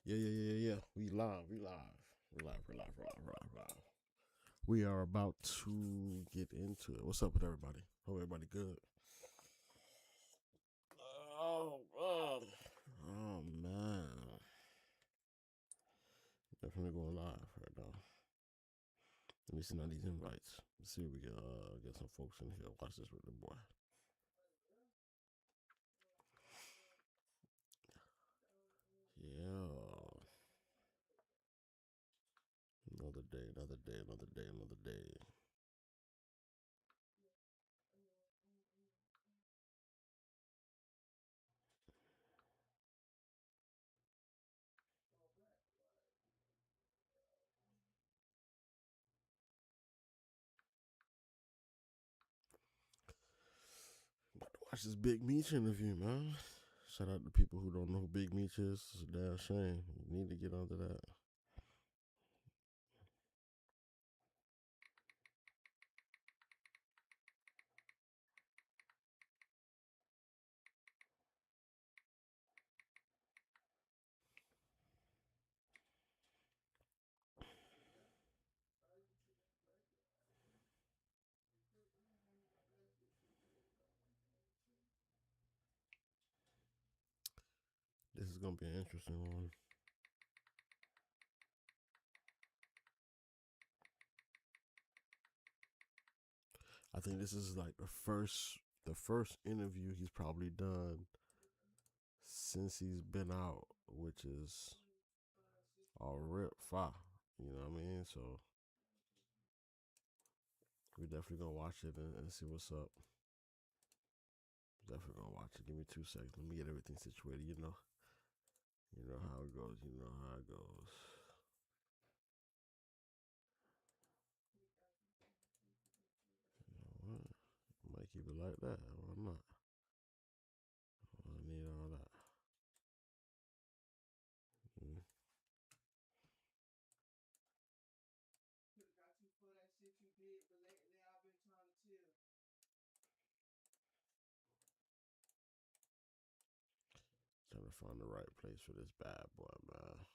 Yeah. We live. We are about to get into it. What's up with everybody? Hope everybody good. Oh man. Definitely going live right now. Let me send out these invites. Let's see if we can get some folks in here. Watch this with the boy. Yeah. Another day. About to watch this Big Meech interview, man. Shout out to people who don't know who Big Meech is. It's a damn shame. You need to get onto that. This is gonna be an interesting one. I think this is like the first interview he's probably done since he's been out, which is a rip fire. You know what I mean? So we definitely gonna watch it and see what's up. Definitely gonna watch it. Give me 2 seconds. Let me get everything situated. You know how it goes. You know how it goes. You know what? Might keep it like that. Why not? I need all that. Mm. Trying to find the right place for this bad boy, man.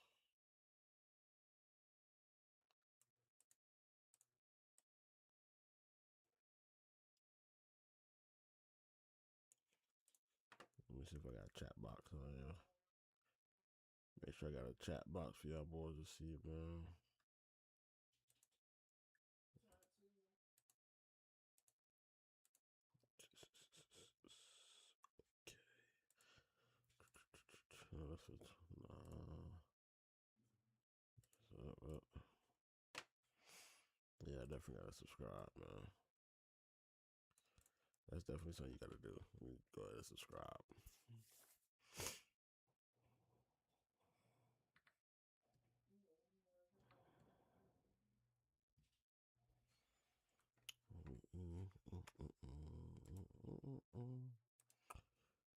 Let me see if I got a chat box on here. Make sure I got a chat box for y'all boys to see, man. Okay. Yeah, I definitely gotta subscribe, man. That's definitely something you gotta do. Go ahead and subscribe.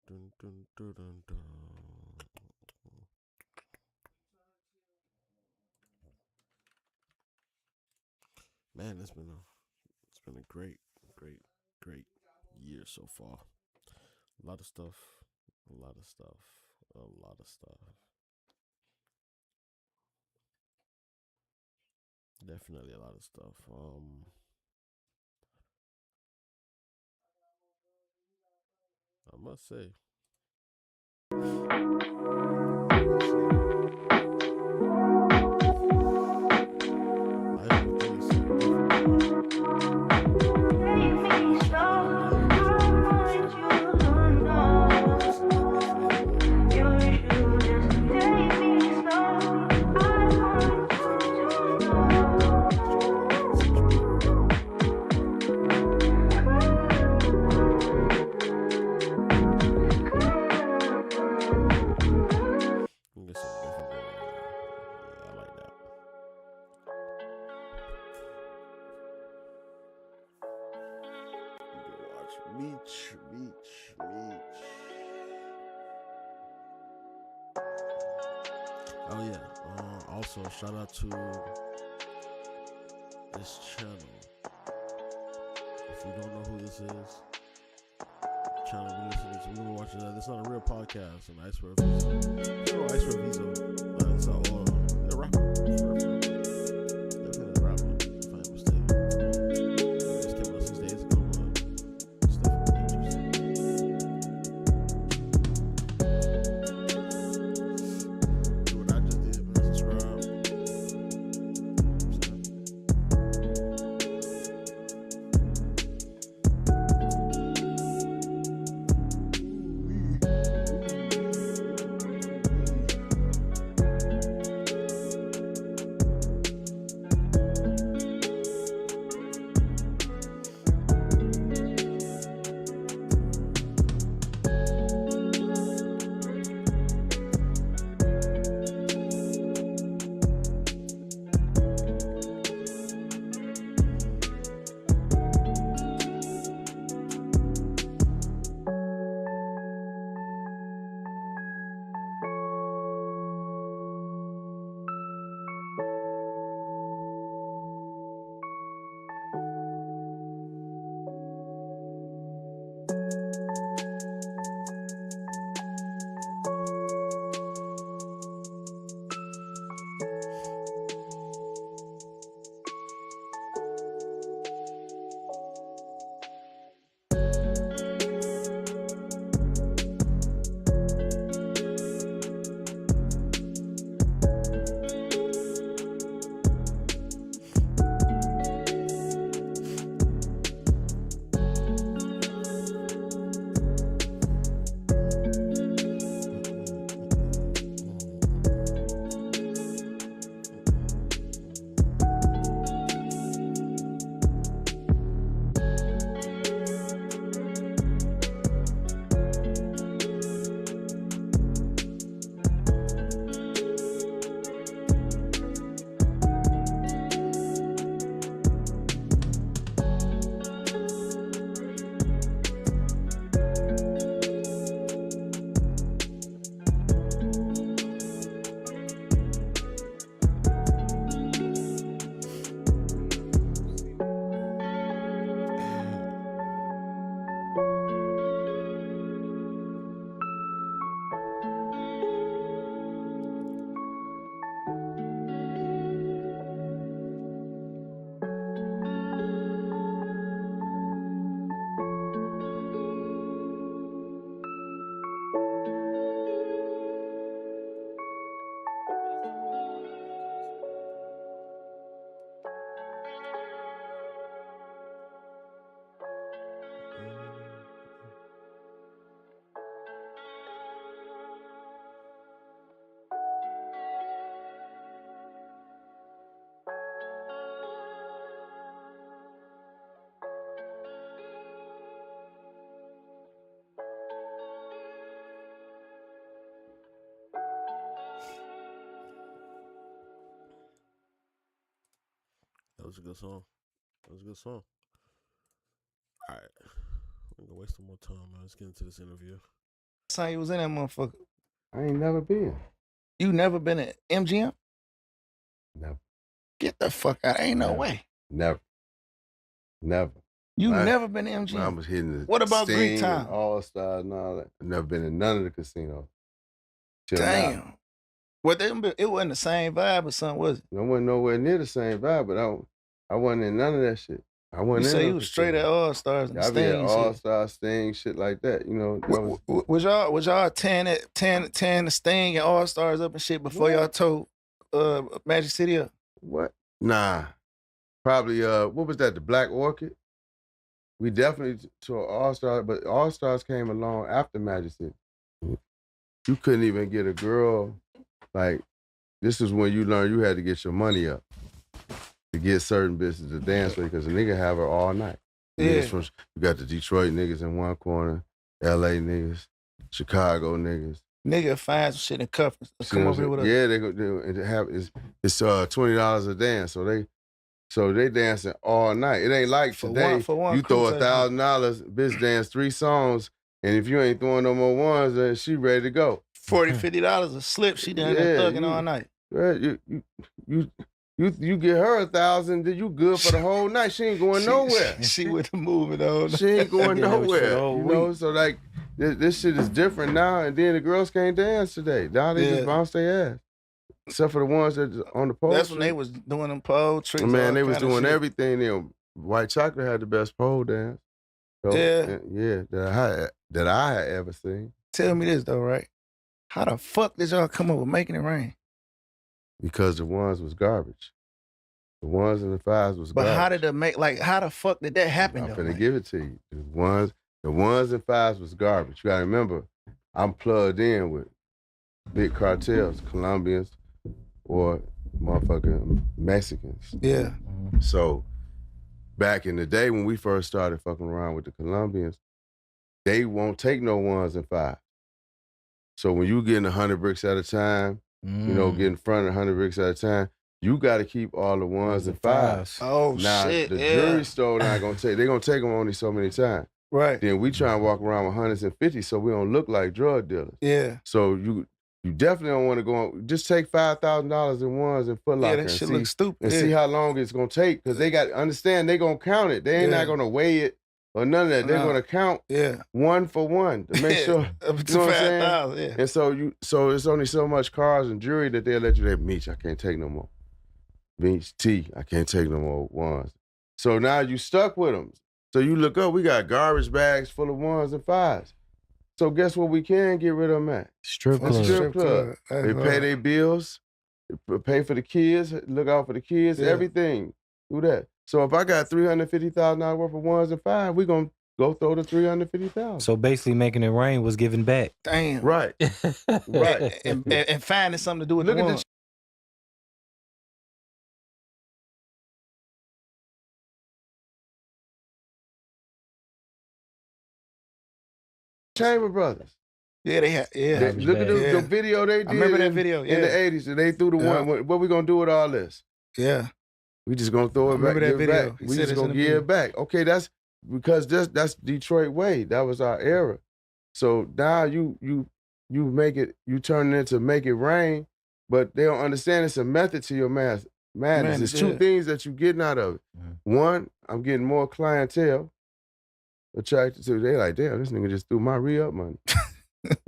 Dun, dun, dun, dun, dun. Man, it's been a great year so far. A lot of stuff. Definitely a lot of stuff. I must say. Meech. Oh yeah. Also, shout out to this channel. If you don't know who this is, channel we're listening to, we're watching that. It's not a real podcast. And I swear, Visa. So, they're rapper. They're rapper, if I'm mistaken. Just came out 6 days ago, but it's definitely interesting. Do what I just did, man. Subscribe. That was a good song. All right. I'm gonna waste no more time, man. Let's get into this interview. Son, you was in that motherfucker. I ain't never been. You never been at MGM? Never. Get the fuck out. Ain't no Never. way. Never. You I- never been to MGM? I was hitting the What about Sting Greek and Town? All Stars and all that. I've never been in none of the casinos. Till Damn. now. Well, it wasn't the same vibe or something, was it? I wasn't nowhere near the same vibe, but I wasn't in none of that shit. I You wasn't in say no you was straight at casino. All Stars and I be at Sting. All shit. Star Sting, shit like that. You know, that was, Was y'all tearing the Sting and All Stars up and shit before y'all told Magic City up? what? Nah. Probably, what was that, the Black Orchid? We definitely tore All Stars, but All Stars came along after Magic City. You couldn't even get a girl, like, this is when you learn you had to get your money up to get certain bitches to dance with, because a nigga have her all night. Yeah. You got the Detroit niggas in one corner, LA niggas, Chicago niggas. Nigga find some shit in cuffers. Come over here with us. Yeah, they go do it. It's $20 a dance, so they dancing all night. It ain't like For today. one You throw cruise, $1,000, bitch dance 3 songs, and if you ain't throwing no more ones, then she ready to go. $40, $50 a slip. She down there thugging all night. Right, you get her 1,000, then you good for the whole night. She ain't going nowhere. She with the movement on. She ain't going Yeah, nowhere. all You know, so like this shit is different now. And then the girls can't dance today. Now they just bounce their ass. except for the ones that on the pole. That's when they was doing them pole tricks. Man, they was kinda doing shit. everything. White Chocolate had the best pole dance. So, Yeah. that I had ever seen. Tell me this though, right? How the fuck did y'all come up with making it rain? Because the ones was garbage. The ones and the fives was garbage. But how did it make, like, how the fuck did that happen? I'm finna give it to you. The ones and fives was garbage. You gotta remember, I'm plugged in with big cartels, Colombians or motherfucking Mexicans. Yeah. So back in the day when we first started fucking around with the Colombians, they won't take no ones and fives. So when you getting 100 bricks at a time, getting front of 100 bricks at a time, you got to keep all the ones and fives. Oh, now, shit. The jewelry store not going to take, they're going to take them only so many times. Right. Then we try and walk around with hundreds and 50s so we don't look like drug dealers. Yeah. So you definitely don't want to go on, just take $5,000 in ones and Foot Locker. Yeah, that shit looks stupid. And see how long it's going to take because they got to understand they going to count it. They ain't not going to weigh it or none of that. They're going to count one for one to make sure. Up to 5,000, yeah. And so it's only so much cars and jewelry that they'll let you have. Meech, I can't take no more. Meech, T, I can't take no more ones. So now you stuck with them. So you look up, we got garbage bags full of ones and fives. So guess what we can get rid of them at? Strip club. Strip club. They pay their bills, they pay for the kids, look out for the kids, everything. Do that. So if I got $350,000 worth of ones and fives, we gonna go throw the $350,000. So basically making it rain was giving back. Damn. Right. Right. And finding something to do with Look the at ones. the Chamber Brothers. Yeah, they had. Yeah. Look at the video they did. I remember that video. In the 80s. And they threw the one. What we gonna do with all this? Yeah. We just gonna throw it back. Remember that video. Back. We just gonna give it back. Okay, that's because that's Detroit way. That was our era. So now you make it, you turn it into make it rain, but they don't understand it's a method to your madness. It's two things that you're getting out of it. One, I'm getting more clientele attracted to. They like, damn, this nigga just threw my re-up money.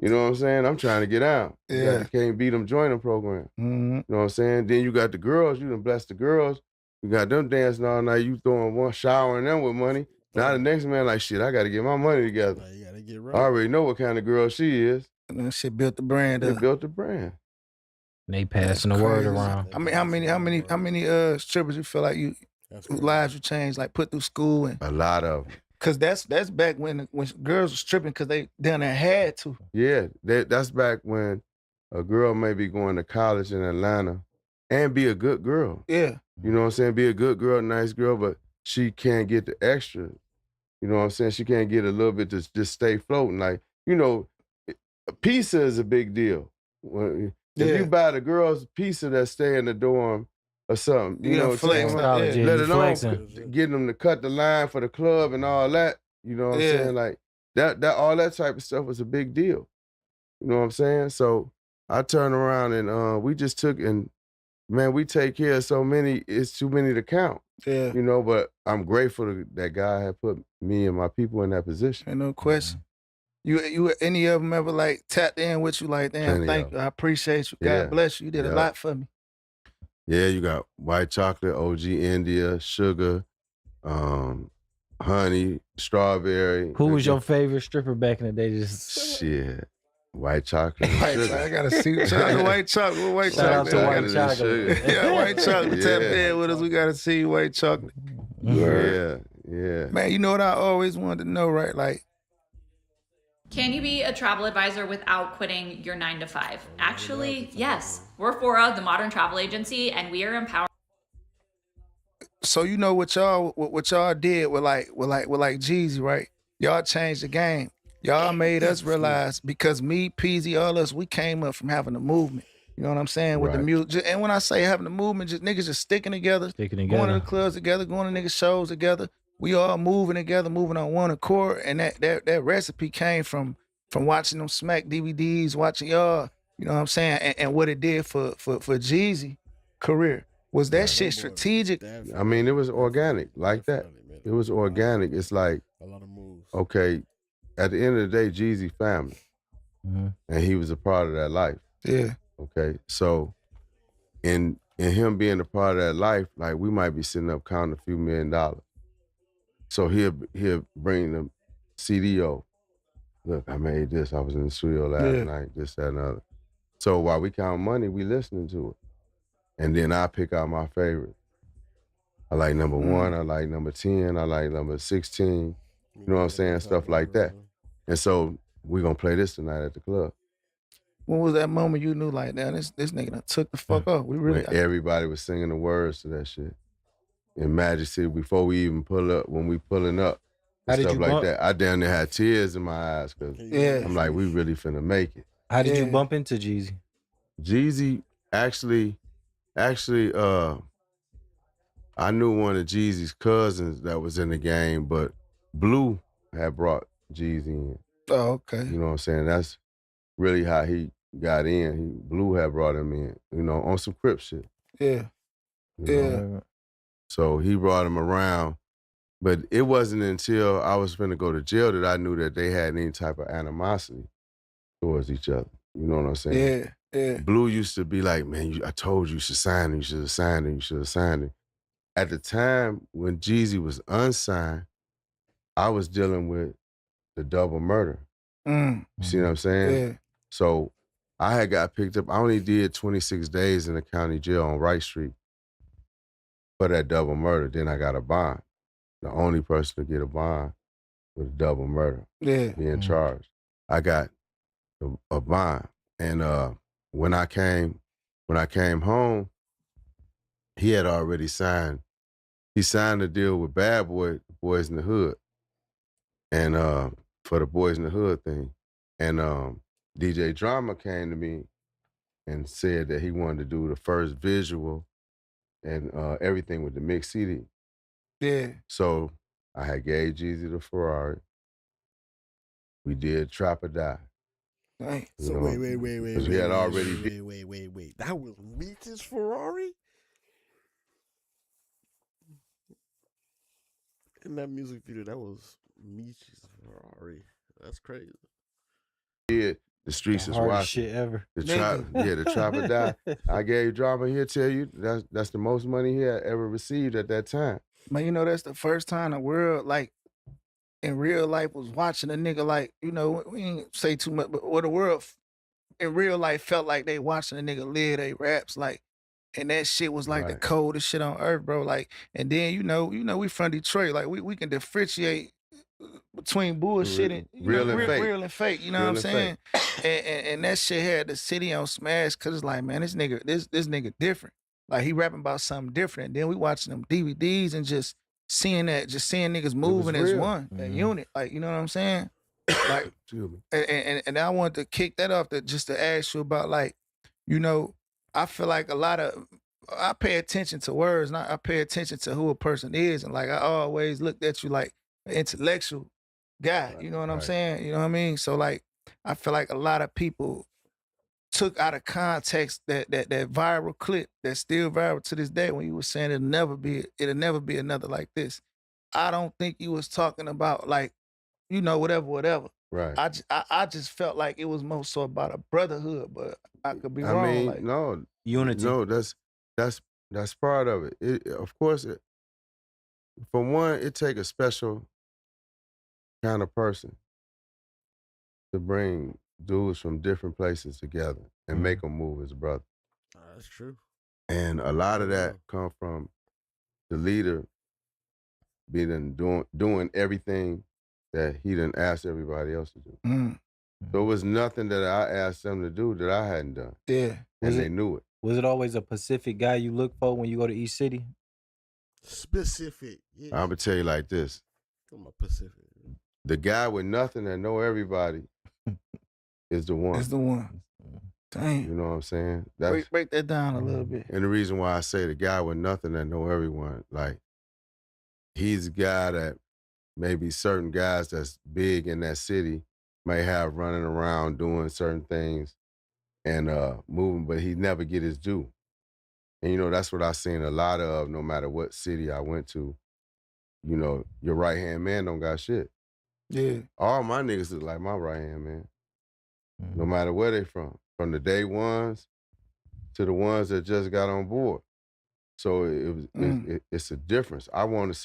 You know what I'm saying? I'm trying to get out. Yeah. You can't beat them joining program. Mm-hmm. You know what I'm saying? Then you got the girls. You done blessed the girls. You got them dancing all night. You throwing one, showering them with money. Now the next man like, shit, I got to get my money together. You gotta get right. I already know what kind of girl she is. And that shit built the brand They up. built the brand. They passing the word around. I mean, how many strippers you feel like whose lives you changed, like put through school and a lot of them. Cause that's back when girls were stripping because they down there had to. Yeah, that's back when a girl may be going to college in Atlanta and be a good girl. Yeah. You know what I'm saying? Be a good girl, nice girl, but she can't get the extra. You know what I'm saying? She can't get a little bit to just stay floating. Like, you know, a pizza is a big deal. If you buy the girls a pizza that stay in the dorm or something, you know, flex, let alone getting them to cut the line for the club and all that. You know what I'm saying? Like that all that type of stuff was a big deal. You know what I'm saying? So I turned around and we just took and man, we take care of so many, it's too many to count. Yeah. You know, but I'm grateful that God had put me and my people in that position. Ain't no question. You any of them ever like tapped in with you like, damn, thank you, I appreciate you, God bless you, you did a lot for me. Yeah, you got White Chocolate, OG India, Sugar, Honey, Strawberry. Who was your favorite stripper back in the day? Just shit. White Chocolate. I gotta see. Shout out to White Chocolate. Shout out to White Chocolate. Yeah, White Chocolate tapped in with us. We gotta see White Chocolate. Yeah. Man, you know what I always wanted to know, right? Like, can you be a travel advisor without quitting your 9 to 5? Actually, yes. We're Fora, the modern travel agency, and we are empowering. So you know what y'all did with like Jeezy, right? Y'all changed the game. Y'all made us realize because me, Peasy, all us, we came up from having a movement. You know what I'm saying? With the music. And when I say having a movement, just niggas just sticking together, going to the clubs together, going to niggas shows together. We all moving together, moving on one accord. And that recipe came from watching them Smack DVDs, watching y'all, you know what I'm saying? And what it did for Jeezy career. Was that shit strategic? I mean, it was organic like that. It was organic. It's like, a lot of moves. Okay, at the end of the day, Jeezy family. And he was a part of that life. Yeah. Okay, so in him being a part of that life, like we might be sitting up counting a few $1 million. So he'll bring the CDO. Look, I made this. I was in the studio last night, this, that, and other. So while we count money, we listening to it. And then I pick out my favorite. I like number 1, I like number 10, I like number 16. You know what I'm saying? Stuff like that. And so we're going to play this tonight at the club. When was that moment you knew, like, damn, this nigga done took the fuck off? We really... When everybody was singing the words to that shit. In Magic City, before we even pull up, when we pulling up, and stuff like that. I damn near had tears in my eyes because I'm like, we really finna make it. How did you bump into Jeezy? Jeezy, actually, I knew one of Jeezy's cousins that was in the game, but Blue had brought Jeezy in. Oh, okay. You know what I'm saying? That's really how he got in. Blue had brought him in, you know, on some Crip shit. Yeah. Know? So he brought him around. But it wasn't until I was finna go to jail that I knew that they had any type of animosity towards each other. You know what I'm saying? Yeah. Blue used to be like, man, I told you should sign him. You should have signed him. You should have signed him. At the time when Jeezy was unsigned, I was dealing with the double murder. You see what I'm saying? Yeah. So I had got picked up. I only did 26 days in the county jail on Wright Street for that double murder. Then I got a bond. The only person to get a bond with a double murder, being charged. I got a bond, and when I came home, he had already signed. He signed a deal with Bad Boy, Boys in the Hood, and for the Boys in the Hood thing, and DJ Drama came to me and said that he wanted to do the first visual and everything with the mix CD. Yeah. So I had gave Jeezy the Ferrari. We did Trap or Die. Right. So know, wait. Because we had already Wait. That was Meech's Ferrari? In that music video, that was Meech's Ferrari. That's crazy. did The Streets The is hardest watching. shit ever. The Trap or Die. I gave Drama, he'll tell you that's the most money he had ever received at that time. Man, you know, that's the first time the world, like, in real life was watching a nigga, like, you know, we ain't say too much, but what the world in real life felt like they watching a nigga live they raps, like, and that shit was like the coldest shit on earth, bro. Like, and then you know, we from Detroit, like we can differentiate between bullshit and real and fake. You know what I'm saying? And that shit had the city on smash because it's like, man, this nigga different. Like he rapping about something different. And then we watching them DVDs and just seeing niggas moving as one, a unit. Like, you know what I'm saying? Like, and I wanted to kick that off just to ask you about, like, you know, I feel like I pay attention to words, not I pay attention to who a person is. And like, I always looked at you like an intellectual guy, you know what I'm saying? You know what I mean? So like, I feel like a lot of people took out of context that viral clip that's still viral to this day when you were saying it'll never be another like this. I don't think you was talking about like, you know, whatever. Right. I just felt like it was more so about a brotherhood, but I could be wrong. I mean, like, no. Unity. No, that's part of it. Of course, for one, it take a special kind of person to bring dudes from different places together and make them move as brothers. That's true. And a lot of that come from the leader being doing everything that he didn't ask everybody else to do. There was nothing that I asked them to do that I hadn't done. Yeah. And they knew it. Was it always a Pacific guy you look for when you go to East City? Specific. Yeah. I'm going to tell you like this. I'm a Pacific. The guy with nothing that know everybody is the one. It's the one. Damn. You know what I'm saying? Break that down a little bit. And the reason why I say the guy with nothing that know everyone, like, he's a guy that maybe certain guys that's big in that city may have running around doing certain things and moving, but he never get his due. And, you know, that's what I seen a lot of no matter what city I went to. You know, your right-hand man don't got shit. Yeah. All my niggas look like my right-hand man. No matter where they from the day ones to the ones that just got on board. So it's a difference. I want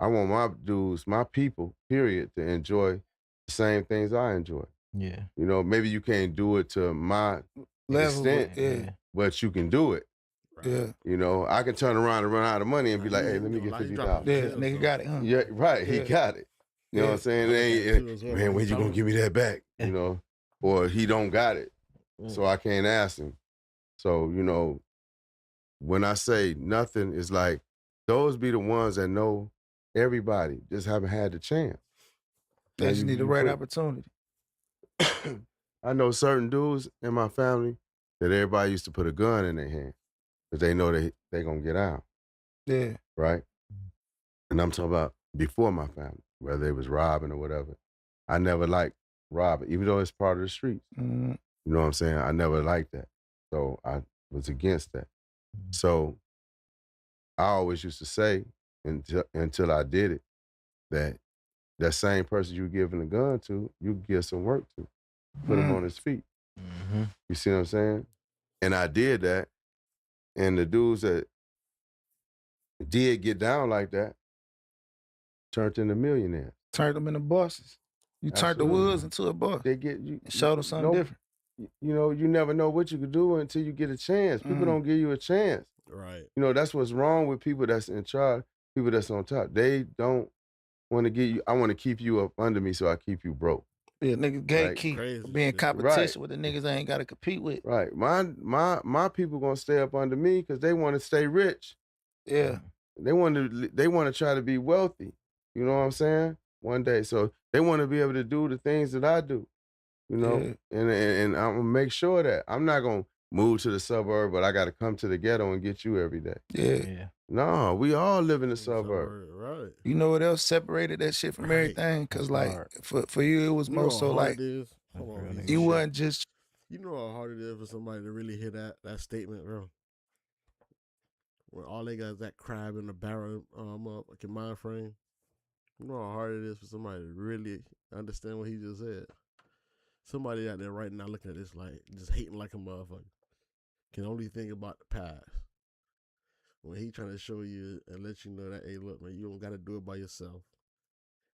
my dudes, my people, period, to enjoy the same things I enjoy. Yeah. You know, maybe you can't do it to my Level, extent, yeah. but you can do it. Right. Yeah. You know, I can turn around and run out of money and be like, hey, let me get $50,000. Yeah, nigga got it, huh? Yeah, right. He Yeah. got it. You know what I'm saying? I It look at it too ain't, as well. man, when you gonna give me that back? You know, or he don't got it, Mm. so I can't ask him. So you know, when I say nothing, it's like those be the ones that know everybody, just haven't had the chance. They Now, just need the right opportunity. I know certain dudes in my family that everybody used to put a gun in their hand because they know they gonna get out, Yeah. right? And I'm talking about before my family, whether it was robbing or whatever. I never liked robbing, even though it's part of the streets. Mm-hmm. You know what I'm saying? I never liked that. So I was against that. So I always used to say until I did it, that same person you giving a gun to, you give some work to. Put him on his feet. Mm-hmm. You see what I'm saying? And I did that. And the dudes that did get down like that turned into millionaires. Turned them into bosses. You turned the Absolutely. woods into a boss. They get you And showed them something different. You know, you never know what you could do until you get a chance. People don't give you a chance. Right. You know, that's what's wrong with people that's in charge, people that's on top. They don't want to get you. I want to keep you up under me, so I keep you broke. Yeah, niggas gatekeep. Crazy Be in shit. competition with the niggas I ain't got to compete with. Right. My people gonna stay up under me because they want to stay rich. Yeah. They want to try to be wealthy. You know what I'm saying? One day. So they want to be able to do the things that I do. You know? And I'm gonna make sure that I'm not gonna move to the suburb, but I gotta come to the ghetto and get you every day. Yeah. No, we all live in the suburb. Right. You know what else separated that shit from everything? Because, like, for you, it was You more know so how like, hard it is? Hold on, you wasn't just. You know how hard it is for somebody to really hear that statement, bro? When all they got is that crab in the barrel like your mind frame. You know how hard it is for somebody to really understand what he just said. Somebody out there right now looking at this like just hating like a motherfucker can only think about the past. When he trying to show you and let you know that, hey, look, man, you don't got to do it by yourself.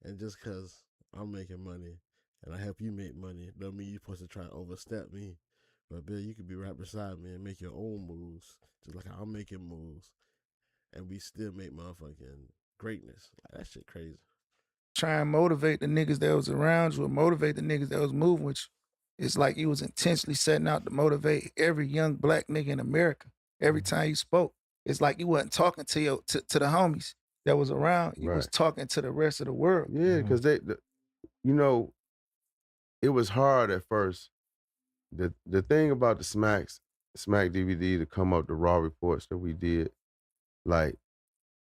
And just because I'm making money and I help you make money, don't mean you're supposed to try to overstep me. But, Bill, you could be right beside me and make your own moves, just like I'm making moves. And we still make motherfucking greatness. Like, that shit crazy. Try and motivate the niggas that was around you or motivate the niggas that was moving with you. It's like you was intentionally setting out to motivate every young black nigga in America. Every time you spoke, it's like you wasn't talking to the homies that was around. You was talking to the rest of the world. Yeah, because you know, it was hard at first. The thing about the Smack DVD to come up, the raw reports that we did, like,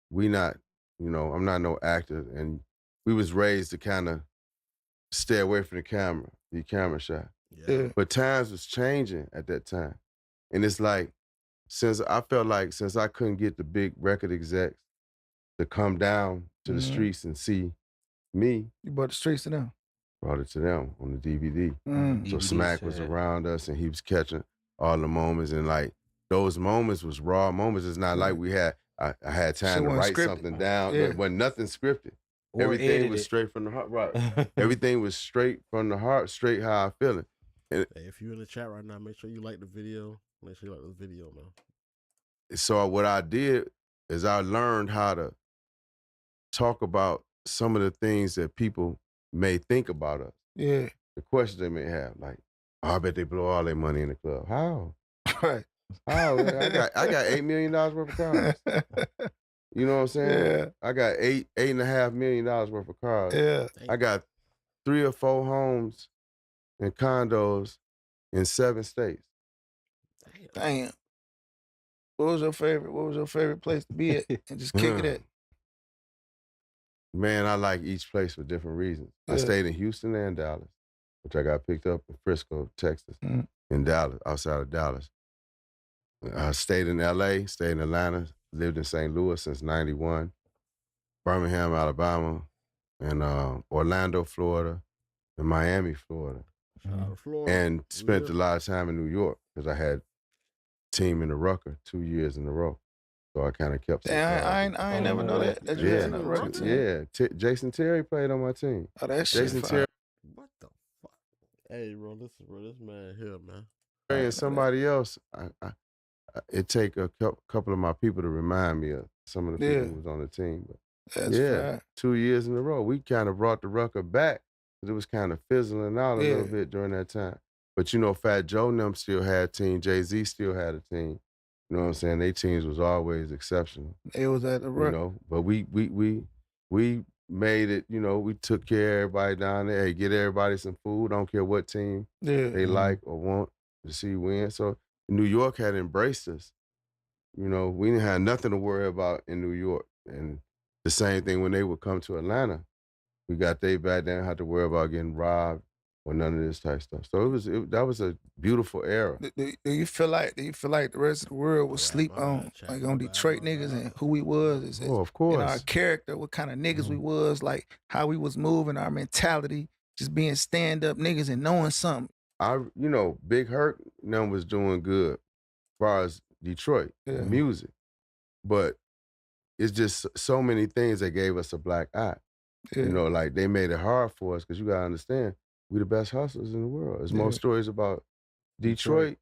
we not, you know, I'm not no actor, and we was raised to kind of stay away from the camera shy. Yeah. But times was changing at that time. And it's like, since I couldn't get the big record execs to come down to the streets and see me. You brought the streets to them. Brought it to them on the DVD. So DVD Smack was around us and he was catching all the moments. And like, those moments was raw moments. It's not like I had time to write something down. There wasn't nothing scripted. Or everything was straight from the heart. Right. Everything was straight from the heart, straight how I feel it. And hey, if you're in the chat right now, make sure you like the video. Make sure you like the video, man. So what I did is I learned how to talk about some of the things that people may think about us. Yeah. The questions they may have, like, oh, I bet they blow all their money in the club. How? Right. How? I got $8 million worth of cars. You know what I'm saying? Yeah. I got $8.5 million worth of cars. Yeah. I got 3 or 4 homes and condos in 7 states. Damn. What was your favorite place to be at? And just kick it at? Man, I like each place for different reasons. I stayed in Houston and Dallas, which I got picked up in Frisco, Texas, in Dallas, outside of Dallas. I stayed in LA, stayed in Atlanta, lived in St. Louis since 91, Birmingham, Alabama, and Orlando, Florida, and Miami, Florida. Shout out to Florida. And spent a lot of time in New York because I had team in the Rucker 2 years in a row. So I kind of kept some Damn, I ain't never know that you Yeah, had no Rucker team. yeah. Jason Terry played on my team. Oh, that shit Jason fire. What the fuck? Hey, bro, listen, bro, this man here, man. Terry and somebody else. It take a couple of my people to remind me of some of the people who was on the team. But That's fire. 2 years in a row, we kind of brought the Rucker back because it was kind of fizzling out a little bit during that time. But you know, Fat Joe and them still had a team. Jay-Z still had a team. You know what I'm saying? Their teams was always exceptional. It was at the Rucker. You know, but we made it. You know, we took care of everybody down there. Hey, get everybody some food. Don't care what team they like or want to see win. So New York had embraced us. You know, we didn't have nothing to worry about in New York. And the same thing when they would come to Atlanta. We got they back there, had to worry about getting robbed or none of this type stuff. So that was a beautiful era. Do you feel like the rest of the world will sleep on Detroit niggas and who we was? Of course. And our character, what kind of niggas we was, like how we was moving, our mentality, just being stand-up niggas and knowing something. You know, Big Herc was doing good as far as Detroit music. But it's just so many things that gave us a black eye. You know, like they made it hard for us because you gotta understand, we the best hustlers in the world. There's more stories about Detroit,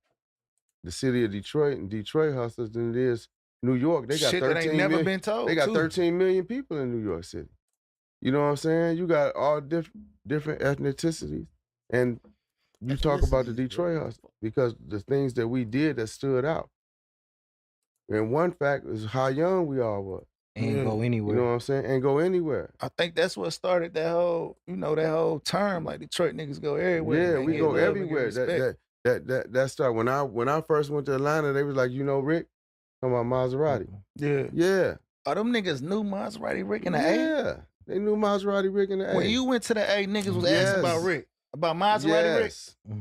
the city of Detroit and Detroit hustlers than it is New York. They got shit 13 that ain't never million, been told. They got 13 million people in New York City. You know what I'm saying? You got all different ethnicities. And you talk about the Detroit hustle because the things that we did that stood out. And one fact is how young we all were. Ain't go anywhere. You know what I'm saying? Ain't go anywhere. I think that's what started that whole term, like Detroit niggas go everywhere. Yeah, we go everywhere. That started when I first went to Atlanta. They was like, you know, Rick, talking about Maserati. Yeah. Oh, them niggas knew Maserati Rick in the A? Yeah, they knew Maserati Rick in the A. When you went to the A, niggas was asking about Rick. About Maserati Rick?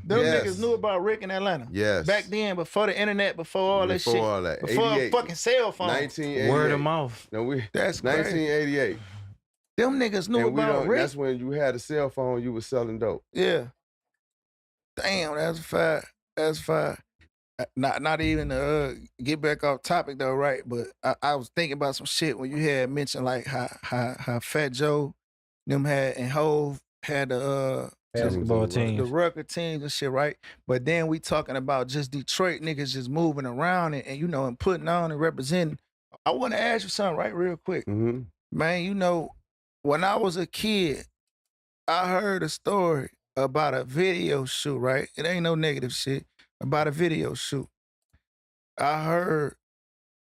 Them niggas knew about Rick in Atlanta. Yes. Back then, before the internet, before all that shit. Before all that. Before a fucking cell phone. 1988. Word of mouth. No, That's crazy. 1988. Them niggas knew about Rick. That's when you had a cell phone, you was selling dope. Yeah. Damn, that's fire. That's fire. Not even to get back off topic though, right? But I was thinking about some shit when you had mentioned like how Fat Joe, them had and Hove had the basketball teams, the Rucker teams and shit, right? But then we talking about just Detroit niggas just moving around and you know and putting on and representing. I want to ask you something right real quick, man. You know, when I was a kid, I heard a story about a video shoot, right? It ain't no negative shit. About a video shoot. I heard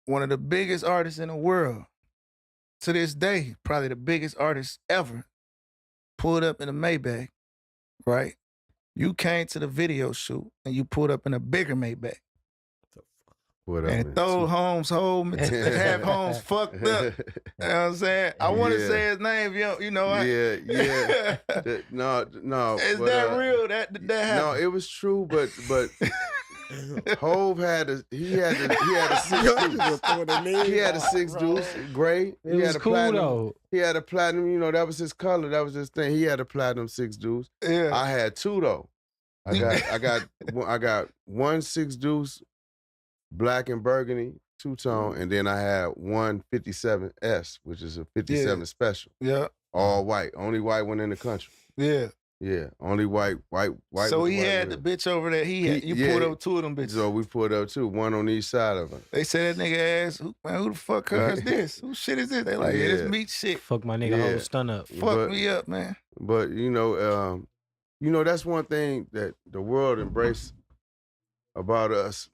one of the biggest artists in the world, to this day, probably the biggest artist ever, pulled up in a Maybach, right? You came to the video shoot and you pulled up in a bigger Maybach. And throw Holmes home, have Holmes fucked up. You know what I'm saying? I want to say his name, you know. Yeah. No. Is that real? That happened? No, it was true, but Hove had a 6 deuce. He had a 6 deuce, gray. It was cool though. He had a platinum, you know, that was his color, that was his thing. He had a platinum 6 deuce. Yeah. I had 2 though. I got 1 6 deuce, black and burgundy, 2-tone, and then I had 1 57S, which is a 57 special. Yeah. All white. Only white one in the country. Yeah. Yeah. Only white. So he had the bitch over there. You pulled up 2 of them bitches. So we pulled up 2, 1 on each side of him. They said that nigga asked, man, who the fuck is this? Who shit is this? They like, yeah, this Meech shit. Fuck my nigga whole stun up. Fuck me up, man. But you know, that's one thing that the world embraced about us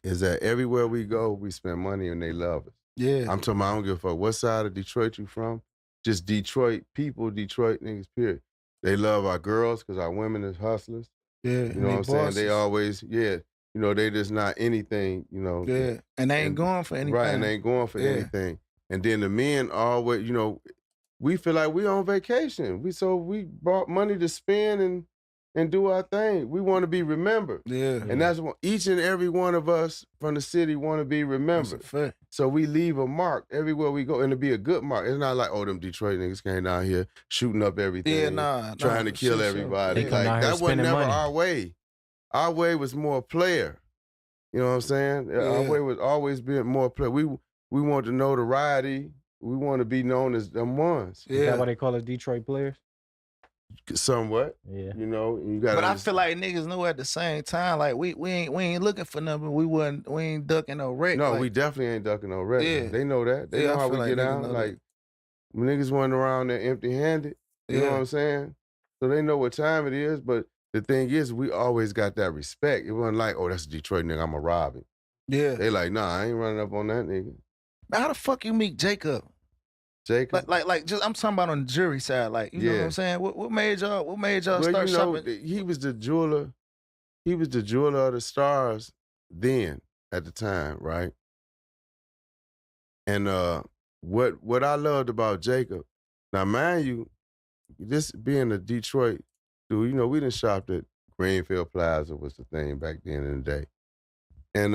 is that everywhere we go, we spend money and they love us. Yeah. I'm talking about, I don't give a fuck what side of Detroit you from. Just Detroit people, Detroit niggas, period. They love our girls because our women is hustlers. Yeah. You know what I'm saying? They always, you know, they just not anything, you know. Yeah. And they ain't going for anything. Right, and they ain't going for anything. And then the men always, you know, we feel like we on vacation. We brought money to spend and do our thing. We want to be remembered. Yeah. And that's what each and every one of us from the city want to be remembered. So we leave a mark everywhere we go, and to be a good mark. It's not like, oh, them Detroit niggas came down here shooting up everything, trying to kill everybody. They come like down here that wasn't spending never money. our way. Our way was more player. You know what I'm saying? Our way was always being more play. We want the notoriety. We want to be known as them ones. Is that why they call us Detroit players? Somewhat. Yeah. You know, you got. But I feel like niggas know at the same time, like we ain't looking for nothing. We ain't ducking no wreck. No, like, we definitely ain't ducking no wreck. Yeah. They know that. They know I how we feel get niggas down. know Like when niggas went around there empty-handed. You know what I'm saying? So they know what time it is. But the thing is, we always got that respect. It wasn't like, oh, that's a Detroit nigga, I'ma rob him. Yeah. They like, nah, I ain't running up on that nigga. Now, how the fuck you meet Jacob? Jacob? Like, just I'm talking about on the jury side. Like, you know what I'm saying? What made y'all? What made y'all start shopping? He was the jeweler. He was the jeweler of the stars then at the time, right? And what I loved about Jacob, now mind you, this being a Detroit dude, you know, we done shopped at Greenfield Plaza was the thing back then in the day. And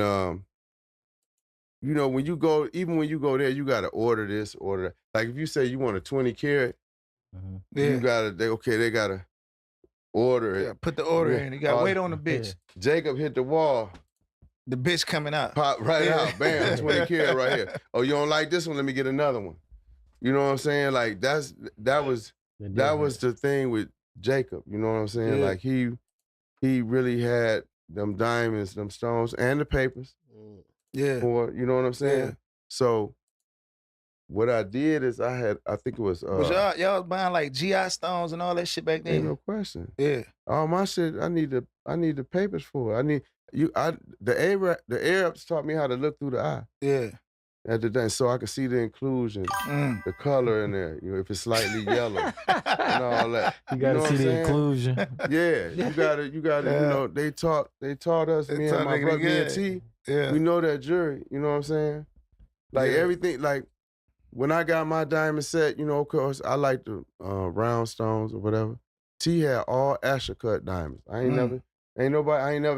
you know, when you go there, you gotta order this, order that. Like if you say you want a 20 karat, you gotta they gotta order it. Yeah, put the order in. You gotta wait on the bitch. Jacob hit the wall. The bitch coming out. Pop right out. Bam, 20 karat right here. Oh, you don't like this one? Let me get another one. You know what I'm saying? Like that was the thing with Jacob. You know what I'm saying? Yeah. Like he really had them diamonds, them stones, and the papers. Yeah. For, you know what I'm saying? Yeah. So what I did is I think it was Was y'all was buying like GI stones and all that shit back then? ain't no question. Yeah. All my shit, I need the papers for. The Arabs taught me how to look through the eye. Yeah. At the day, so I could see the inclusion, the color in there. You know, if it's slightly yellow and all that. You gotta see the inclusion. Yeah, you gotta. You know, they taught us. Me and my brother, me and T. Yeah. We know that jury. You know what I'm saying? Like everything. Like when I got my diamond set, you know, of course, I like the round stones or whatever. T had all Asher cut diamonds. I ain't never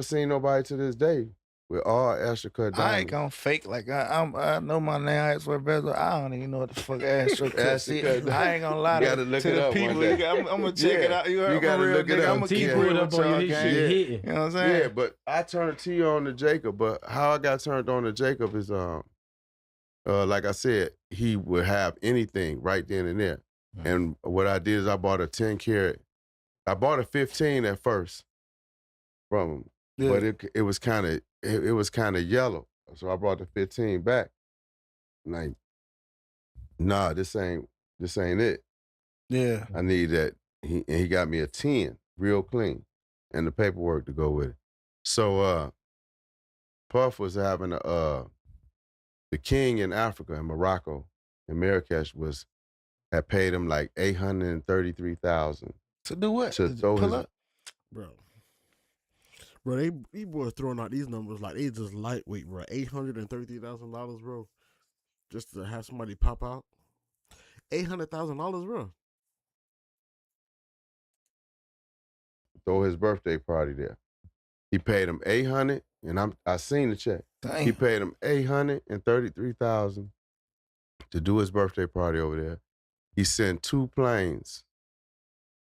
seen nobody to this day with all Asher cut diamonds. I ain't gonna fake like I know my name. I swear, bezel. I don't even know what the fuck Asher cut. See, I ain't gonna lie You gotta look to it the up people. one day. I'm gonna check it out. You gotta look it up. I'm gonna keep Yeah. it Pull it up up on y'all, you, gang. shit hitting. You know what I'm saying? Yeah, but I turned T on to Jacob. But how I got turned on to Jacob is, like I said, he would have anything right then and there. And what I did is I bought a 10 karat. I bought a 15 at first from him, but it was kind of yellow. So I brought the 15 back. Like, nah, this ain't it. Yeah. I need that. He got me a 10, real clean, and the paperwork to go with it. So Puff was having the king in Africa, in Morocco, in Marrakesh, had paid him like $833,000 To do what? to throw pull his up? Bro, these boys throwing out these numbers like they just lightweight, bro. $833,000, bro, just to have somebody pop out. $800,000, bro. throw his birthday party there. He paid him $800, and I seen the check. Dang. He paid him $833,000 to do his birthday party over there. He sent 2 planes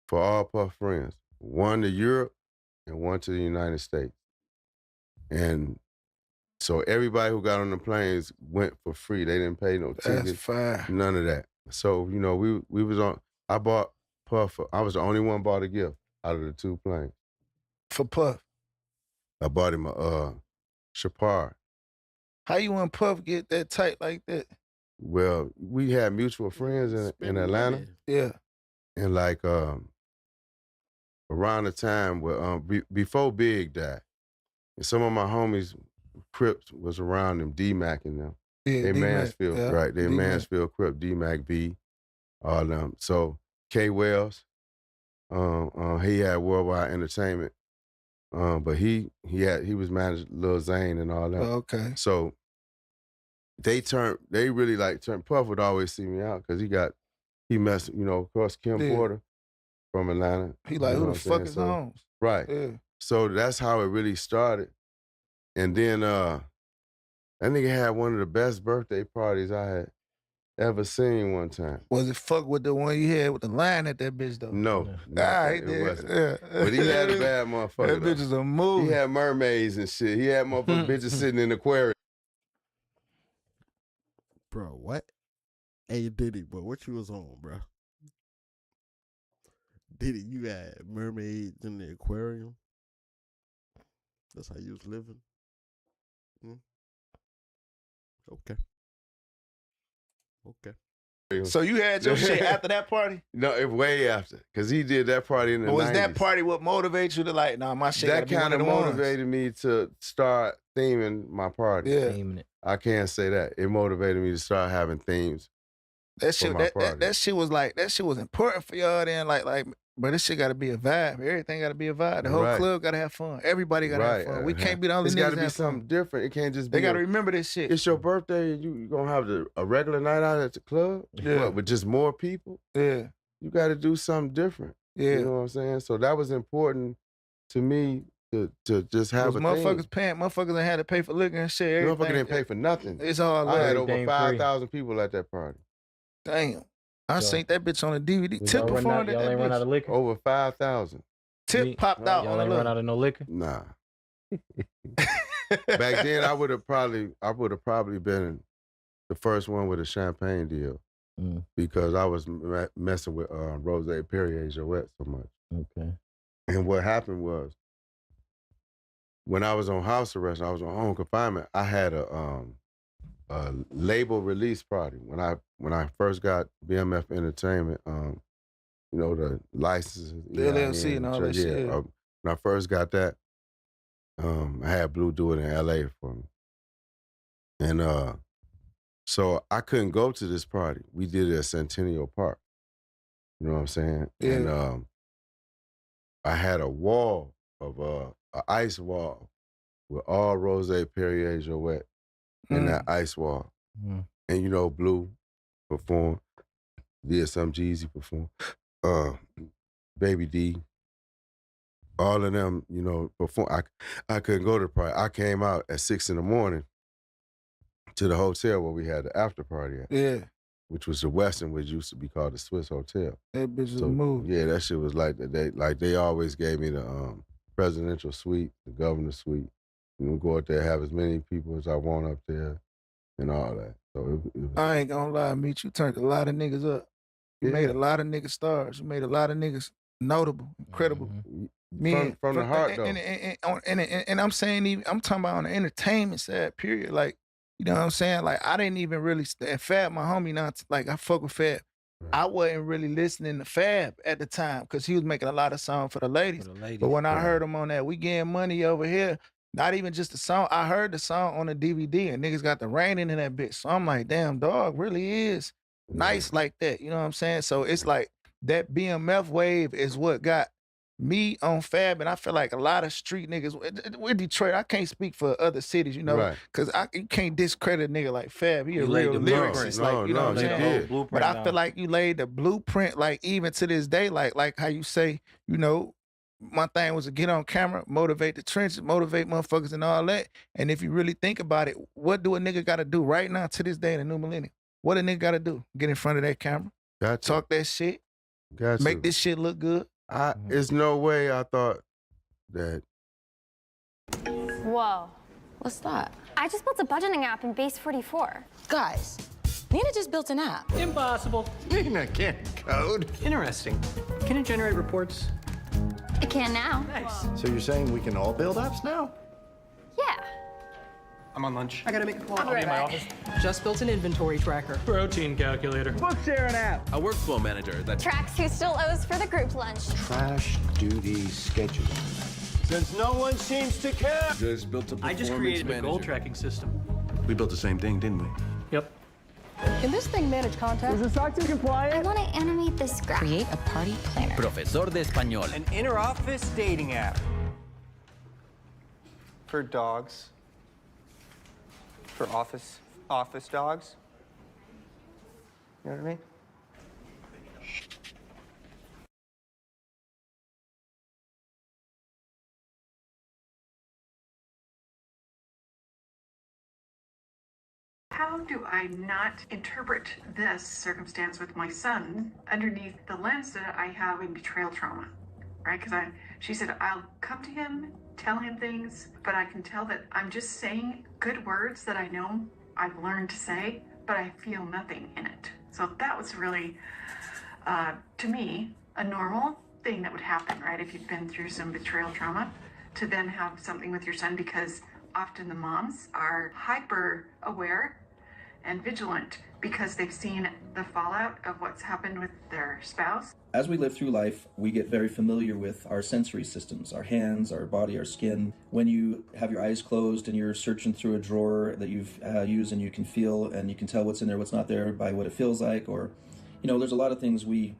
for all Puff friends, one to Europe and one to the United States. And so everybody who got on the planes went for free. They didn't pay no tickets. That's fine. None of that. So, you know, we was on, I bought Puff, I was the only one bought a gift out of the 2 planes. For Puff. I bought him a Chapar. How you and Puff get that tight like that? Well, we had mutual friends in Atlanta. Yeah. And like around the time where before Big died, and some of my homies, Crips, was around them, D-Mac and them. Yeah, They D-Mac, Mansfield, yeah. right? They D-Mac. Mansfield, Crip, D-Mac, V, all them. So K Wells, he had Worldwide Entertainment, but he was managed Lil Zane and all that. Oh, okay. So they really turned. Puff would always see me out because he messed, you know, of course, Kim Porter from Atlanta. He like, you know who what the I'm fuck is saying? Holmes? Right. Yeah. So that's how it really started. And then that nigga had one of the best birthday parties I had ever seen one time. Was it fuck with the one you had with the line at that bitch though? No, it wasn't. Yeah. But he had a bad motherfucker. That bitch is a He movie. had mermaids and shit. He had motherfucking bitches sitting in the aquarium. Bro, what? Hey, Diddy, bro, what you was on, bro? Diddy, you had mermaids in the aquarium? That's how you was living? Okay. So you had your shit after that party? No, it way after. Because he did that party in the 90s. Was that party what motivated you to like, nah, my shit That kind of motivated me to start theming my party. Yeah. Theming it. I can't say that. It motivated me to start having themes. That shit, for my party. that shit was like, that shit was important for y'all then. Like, but this shit got to be a vibe. Everything got to be a vibe. The whole Right. club got to have fun. Everybody got to have fun. We can't be the only It's niggas got to that be have something fun. different. It can't just be. They got to remember this shit. It's your birthday. You gonna have a regular night out at the club? Yeah. What, with just more people? Yeah. You got to do something different. Yeah. You know what I'm saying? So that was important to me to just have a motherfuckers thing. paying, motherfuckers ain't had to pay for liquor and shit. Everything. Motherfucker didn't pay for nothing. It's all I had love. over 5,000 people at that party. Damn. I So- seen that bitch on the DVD. Was Tip y'all performed at y'all that ain't run out bitch. of liquor? Over 5,000. Tip popped out Y'all on ain't the run look. out of no liquor? Nah. Back then, I would have probably been the first one with a champagne deal because I was messing with Rose Perrier Jouet so much. Okay. And what happened was, when I was on house arrest, I was on home confinement. I had a label release party when I first got BMF Entertainment. You know, the licenses, The LLC and all that shit. when I first got that, I had Blue do it in LA for me. And so I couldn't go to this party. We did it at Centennial Park. You know what I'm saying? Yeah. And I had a wall of an ice wall with all Rose Perrier Jouet in that ice wall. And you know, Blue performed, did some Jeezy perform, Baby D, all of them, you know, perform. I couldn't go to the party. I came out at 6 a.m. to the hotel where we had the after party at. Yeah. Which was the Westin, which used to be called the Swiss Hotel. That bitch was a move. Yeah, that shit was like that. They always gave me the presidential suite, the governor's suite. You know, go out there, have as many people as I want up there, and all that. So it was, I ain't gonna lie, Meech. You turned a lot of niggas up. You made a lot of niggas stars. You made a lot of niggas notable, incredible. From the heart, though. And I'm saying, even I'm talking about on the entertainment side, period. Like, you know what I'm saying? Like, I didn't even really, Fab, my homie, like, I fuck with Fab. I wasn't really listening to Fab at the time because he was making a lot of songs for the ladies. But when I heard him on that, We Getting Money Over Here, not even just the song, I heard the song on the DVD and niggas got the raining in that bitch. So I'm like, damn, dog really is nice like that. You know what I'm saying? So it's like that BMF wave is what got me on Fab, and I feel like a lot of street niggas with Detroit. I can't speak for other cities, you know, because you can't discredit a nigga like Fab. He a real lyricist, like, you know what I'm saying. But I feel like you laid the blueprint, like even to this day, like how you say, you know, my thing was to get on camera, motivate the trenches, motivate motherfuckers and all that. And if you really think about it, what do a nigga got to do right now to this day in the new millennium? What a nigga got to do? Get in front of that camera, talk that shit, make this shit look good. There's no way I thought that. Whoa. What's that? I just built a budgeting app in Base 44. Guys, Nina just built an app. Impossible. Nina can't code. Interesting. Can it generate reports? It can now. Nice. So you're saying we can all build apps now? Yeah. I'm on lunch. I gotta make a call. I'll be in my office. Just built an inventory tracker. Protein calculator. Book sharing app. A workflow manager that Tracks who still owes for the group lunch. Trash duty scheduling. Since no one seems to care. just built a I performance just created a goal manager. tracking system. We built the same thing, didn't we? Yep. Can this thing manage contact? Is the SOC 2 compliant? I want to animate this graph. Create a party planner. Profesor de español. An inter-office dating app. For dogs. For office dogs. You know what I mean? How do I not interpret this circumstance with my son underneath the lens that I have in betrayal trauma, right? Because she said, I'll come to him, tell him things, but I can tell that I'm just saying good words that I know I've learned to say, but I feel nothing in it. So that was really, to me, a normal thing that would happen, right? If you've been through some betrayal trauma, to then have something with your son, because often the moms are hyper aware and vigilant because they've seen the fallout of what's happened with their spouse. As we live through life, we get very familiar with our sensory systems, our hands, our body, our skin. When you have your eyes closed and you're searching through a drawer that you've used and you can feel and you can tell what's in there, what's not there by what it feels like, or, there's a lot of things we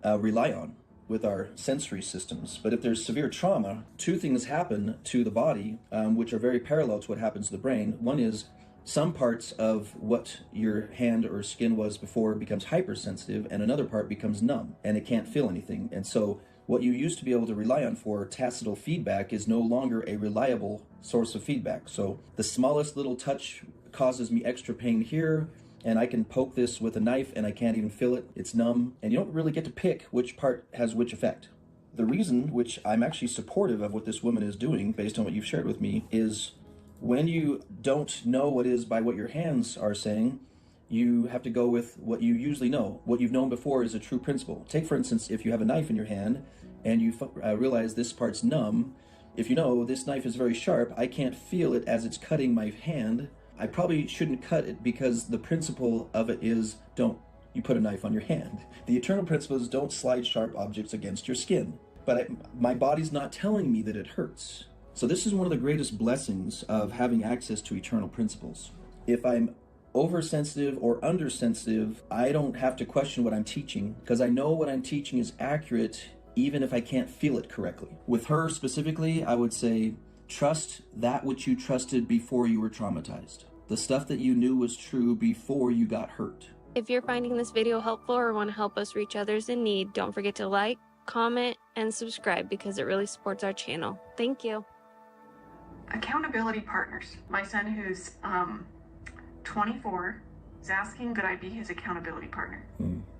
rely on with our sensory systems. But if there's severe trauma, two things happen to the body, which are very parallel to what happens to the brain. One is some parts of what your hand or skin was before becomes hypersensitive, and another part becomes numb, and it can't feel anything. And so what you used to be able to rely on for tactile feedback is no longer a reliable source of feedback. So the smallest little touch causes me extra pain here, and I can poke this with a knife and I can't even feel it. It's numb, and you don't really get to pick which part has which effect. The reason, which I'm actually supportive of what this woman is doing based on what you've shared with me, is when you don't know what is by what your hands are saying, you have to go with what you usually know. What you've known before is a true principle. Take, for instance, if you have a knife in your hand and you realize this part's numb, if you know this knife is very sharp, I can't feel it as it's cutting my hand, I probably shouldn't cut it, because the principle of it is don't you put a knife on your hand. The eternal principle is don't slide sharp objects against your skin. But my body's not telling me that it hurts. So this is one of the greatest blessings of having access to eternal principles. If I'm oversensitive or undersensitive, I don't have to question what I'm teaching, because I know what I'm teaching is accurate even if I can't feel it correctly. With her specifically, I would say, trust that which you trusted before you were traumatized. The stuff that you knew was true before you got hurt. If you're finding this video helpful or want to help us reach others in need, don't forget to like, comment, and subscribe, because it really supports our channel. Thank you. Accountability partners. My son, who's 24, is asking that I be his accountability partner.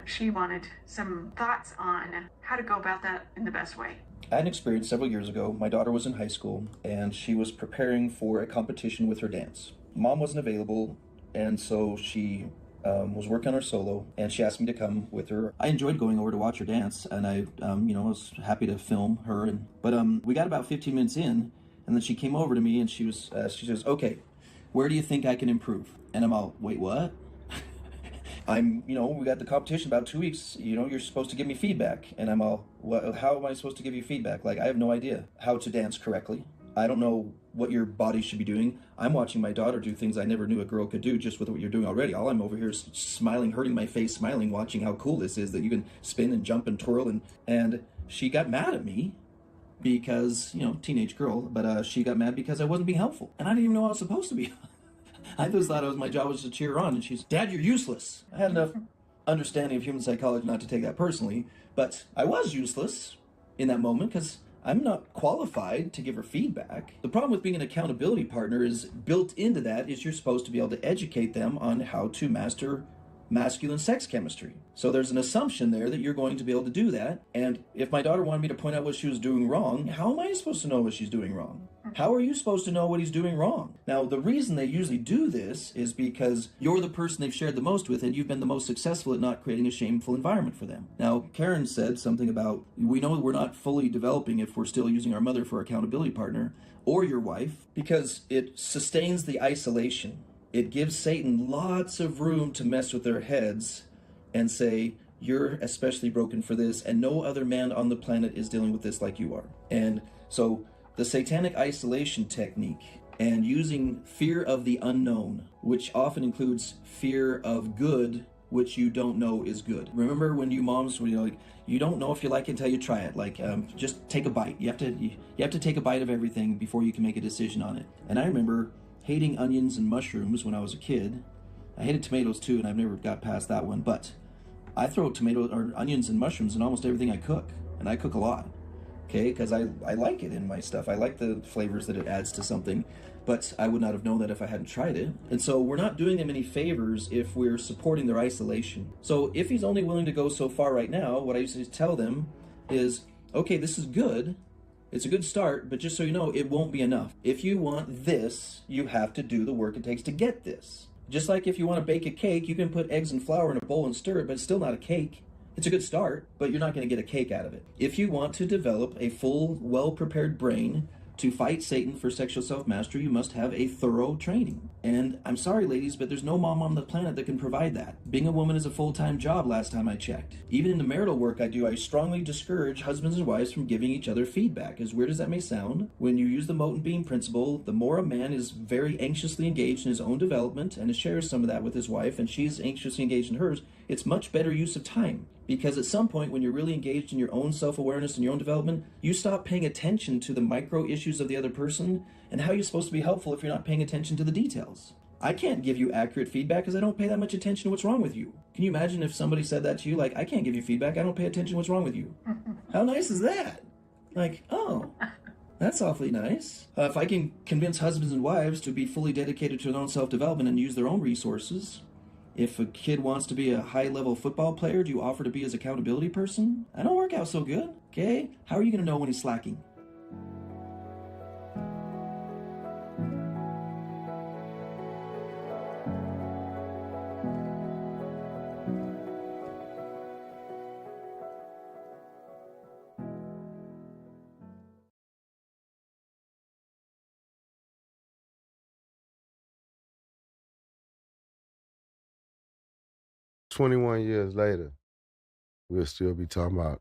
She wanted some thoughts on how to go about that in the best way. I had an experience several years ago. My daughter was in high school and she was preparing for a competition with her dance. Mom wasn't available, and so she was working on her solo, and she asked me to come with her. I enjoyed going over to watch her dance, and I was happy to film her. But we got about 15 minutes in, and then she came over to me and she says, okay, where do you think I can improve? And I'm all, wait, what? We got the competition about 2 weeks, you're supposed to give me feedback. And I'm all, how am I supposed to give you feedback? Like, I have no idea how to dance correctly. I don't know what your body should be doing. I'm watching my daughter do things I never knew a girl could do just with what you're doing already. All I'm over here is smiling, hurting my face, smiling, watching how cool this is, that you can spin and jump and twirl. And she got mad at me because, teenage girl, but she got mad because I wasn't being helpful. And I didn't even know I was supposed to be. I just thought my job was to cheer her on, and she's, Dad, you're useless. I had enough understanding of human psychology not to take that personally, but I was useless in that moment because I'm not qualified to give her feedback. The problem with being an accountability partner is built into that is you're supposed to be able to educate them on how to master masculine sex chemistry. So there's an assumption there that you're going to be able to do that. And if my daughter wanted me to point out what she was doing wrong, how am I supposed to know what she's doing wrong? How are you supposed to know what he's doing wrong? Now, the reason they usually do this is because you're the person they've shared the most with, and you've been the most successful at not creating a shameful environment for them. Now, Karen said something about, we know we're not fully developing if we're still using our mother for accountability partner, or your wife, because it sustains the isolation. It gives Satan lots of room to mess with their heads and say, you're especially broken for this, and no other man on the planet is dealing with this like you are. And so the satanic isolation technique and using fear of the unknown, which often includes fear of good, which you don't know is good. Remember when you moms, when you're like, you don't know if you like it until you try it. Like, just take a bite. You have to take a bite of everything before you can make a decision on it. And I remember hating onions and mushrooms when I was a kid. I hated tomatoes too, and I've never got past that one. But I throw onions and mushrooms in almost everything I cook, and I cook a lot. Okay, because I like it in my stuff. I like the flavors that it adds to something. but I would not have known that if I hadn't tried it. And so we're not doing them any favors if we're supporting their isolation. So if he's only willing to go so far right now, what I used to tell them is, okay, this is good. It's a good start, but just so you know, it won't be enough. If you want this, you have to do the work it takes to get this. Just like if you want to bake a cake, you can put eggs and flour in a bowl and stir it, but it's still not a cake. It's a good start, but you're not going to get a cake out of it. If you want to develop a full, well-prepared brain to fight Satan for sexual self-mastery, you must have a thorough training. And I'm sorry, ladies, but there's no mom on the planet that can provide that. Being a woman is a full-time job last time I checked. Even in the marital work I do, I strongly discourage husbands and wives from giving each other feedback. As weird as that may sound, when you use the mote and beam principle, the more a man is very anxiously engaged in his own development and shares some of that with his wife, and she's anxiously engaged in hers, it's much better use of time. Because at some point, when you're really engaged in your own self-awareness and your own development, you stop paying attention to the micro issues of the other person and how you're supposed to be helpful if you're not paying attention to the details. I can't give you accurate feedback because I don't pay that much attention to what's wrong with you. Can you imagine if somebody said that to you? Like, I can't give you feedback. I don't pay attention to what's wrong with you. How nice is that? Like, oh, that's awfully nice. If I can convince husbands and wives to be fully dedicated to their own self-development and use their own resources. If a kid wants to be a high-level football player, do you offer to be his accountability person? I don't work out so good, okay? How are you going to know when he's slacking? "21 years later, we'll still be talking about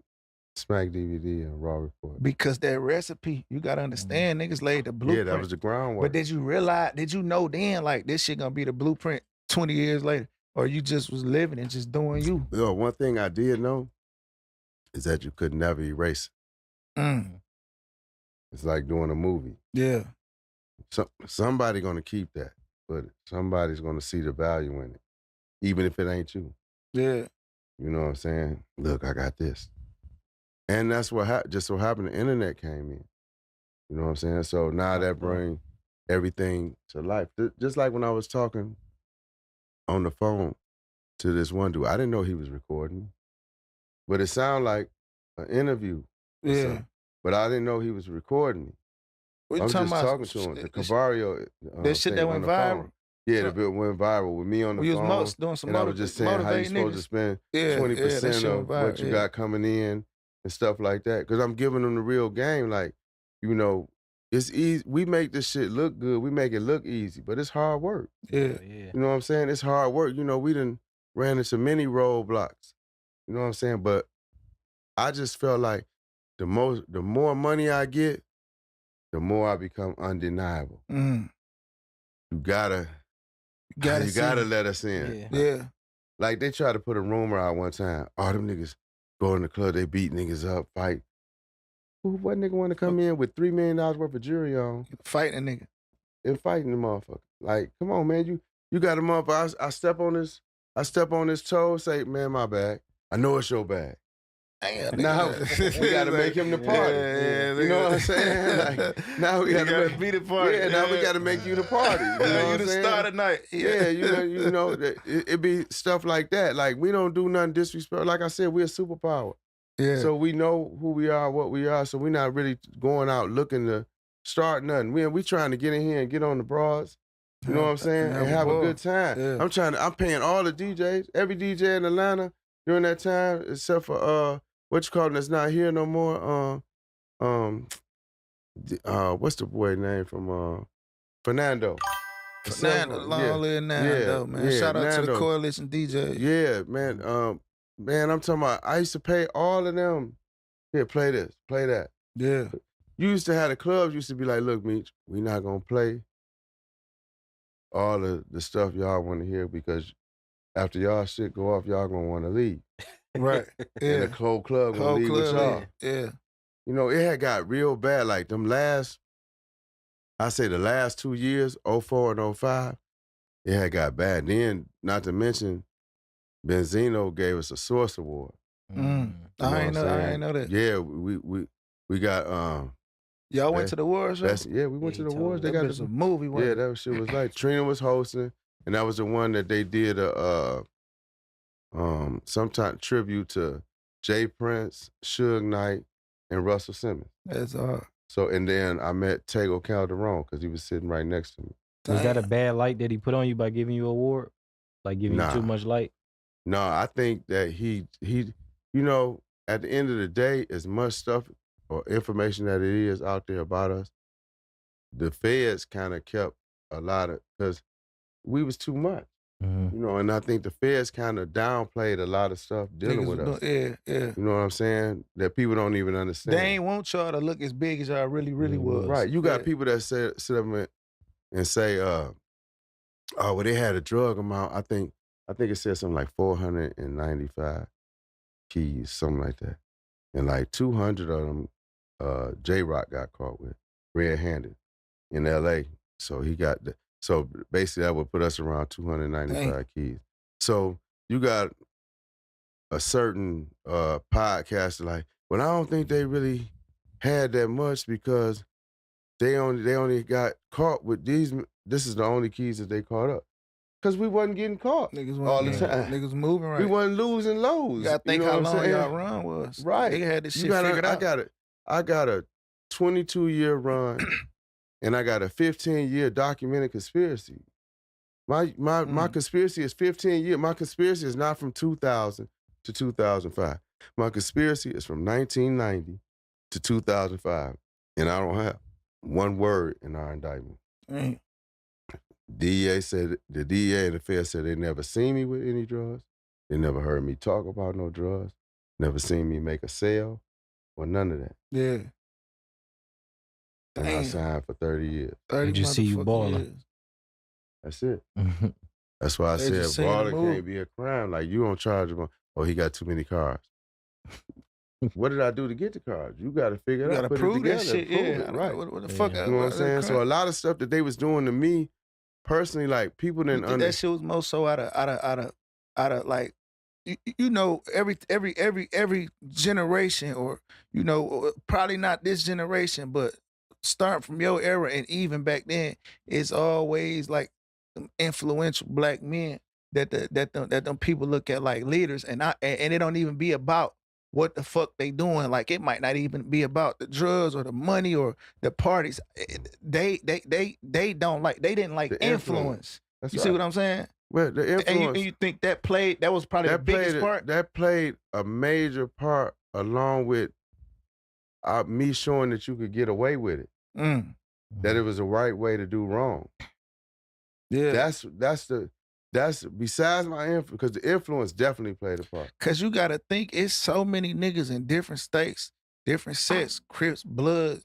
Smack DVD and Raw Report." Because that recipe, you gotta understand, niggas laid the blueprint. Yeah, that was the groundwork. But did you know then, like, this shit gonna be the blueprint 20 years later? Or you just was living and just doing you? Yo, one thing I did know is that you could never erase it. Mm. It's like doing a movie. Yeah. Somebody gonna keep that, but somebody's gonna see the value in it, even if it ain't you. Yeah. You know what I'm saying? Look, I got this. And that's what just so happened the internet came in. You know what I'm saying? So now that brings everything to life. Just like when I was talking on the phone to this one dude, I didn't know he was recording, but it sounded like an interview. or Yeah. something. But I didn't know he was recording me. What I you was talking just about? talking to him. The Cavario. That shit thing that on went the phone. viral? Yeah, the bit went viral with me on the We was phone. doing some and I was just saying how you motivating supposed to niggas. spend Yeah, 20% that shit of went viral, what you yeah. got coming in and stuff like that. Because I'm giving them the real game. Like, you know, it's easy. We make this shit look good. We make it look easy, but it's hard work. Yeah. You know what I'm saying? It's hard work. You know, we done ran into many roadblocks. You know what I'm saying? But I just felt like the more money I get, the more I become undeniable. Mm. You gotta Gotta you see gotta it. let us in. Yeah. Like they tried to put a rumor out one time. Oh, them niggas go in the club, they beat niggas up, fight. What nigga want to come in with $3 million worth of jewelry on? Fighting a nigga. And fighting the motherfucker. Like, come on, man. You got a motherfucker. I step on this toe, say, man, my bag. I know it's your bag. Damn, Now we gotta make him the party. You know what I'm saying? Like, now we gotta be the party. Yeah, now we gotta make you the party. You know You what the I'm saying? star tonight. Yeah, you know, it be stuff like that. Like we don't do nothing disrespectful. Like I said, we're a superpower. Yeah. So we know who we are, what we are. So we're not really going out looking to start nothing. We trying to get in here and get on the broads. You know what I'm saying? And have a good time. Yeah. I'm paying all the DJs, every DJ in Atlanta during that time, except for what you call it, that's not here no more. What's the boy name from Fernando? Nando, long live Nando, man. Shout out to the Coalition DJ. Yeah, man. Man, I'm talking about, I used to pay all of them. Here, play this, play that. Yeah. You used to have the clubs used to be like, look, Meech, we not gonna play all of the stuff y'all want to hear because after y'all shit go off, y'all gonna want to leave. Right. Yeah. And the whole club gonna leave with y'all. Yeah. You know, it had got real bad. Like the last 2 years, 04 and 05, it had got bad. Then, not to mention, Benzino gave us a Source Award. Mm. I ain't know that. Yeah, we got Y'all went to the wars, show? Yeah, we went to the wars. They That got bitch a movie, wasn't Yeah, it? that shit was like Trina was hosting, and that was the one that they did sometime tribute to Jay Prince, Suge Knight, and Russell Simmons. That's So and then I met Tego Calderon because he was sitting right next to me. Was that a bad light that he put on you by giving you an award? Like giving you too Nah. much light? No, I think that he you know, at the end of the day, as much stuff or information that it is out there about us, the feds kind of kept a lot of, because we was too much. You know, and I think the feds kind of downplayed a lot of stuff dealing Niggas with was us. doing- yeah. You know what I'm saying? That people don't even understand. They ain't want y'all to look as big as y'all really was. Right. You got Yeah. people that sit up and say, oh, well, they had a drug amount. I think it said something like 495 keys, something like that. And like 200 of them, J-Rock got caught with, red-handed in L.A. So so basically that would put us around 295 keys. So you got a certain podcaster like, well, I don't think they really had that much because they only got caught with these. This is the only keys that they caught up. Because we wasn't getting caught Niggas all the wasn't- time. Niggas moving right. We wasn't losing loads. You gotta think know how what I'm long saying? y'all run was. Right. They had this You shit gotta- figured out. I got a 22-year run, and I got a 15-year documented conspiracy. My conspiracy is 15 years. My conspiracy is not from 2000 to 2005. My conspiracy is from 1990 to 2005, and I don't have one word in our indictment. Mm. DEA said, the DEA and the Fed said they never seen me with any drugs. They never heard me talk about no drugs. Never seen me make a sale or none of that. Yeah. And I Damn. signed for 30 years. 30 They just see you motherfucking balling. years. That's it. That's why I They just said seen the balling move. can't be a crime. Like, you don't charge him. Oh, he got too many cars. What did I do to get the cars? You got to figure You it out. gotta Put prove it that together. shit. Prove Yeah. it, right. What the fuck? You know what I'm saying? So a lot of stuff that they was doing to me personally, like people didn't You think that shit was more so out of like, you know, every generation, or you know, probably not this generation, but starting from your era and even back then, it's always like them influential black men that them people look at like leaders, and it don't even be about what the fuck they doing. Like, it might not even be about the drugs or the money or the parties. They don't like, they didn't like The influence. That's You see right. what I'm saying? Well, the influence. And you think that was probably the biggest part? That played a major part, along with me showing that you could get away with it. That it was the right way to do wrong. Yeah. That's besides my influence, because the influence definitely played a part. Cause you gotta think, it's so many niggas in different states, different sets, Crips, Blood,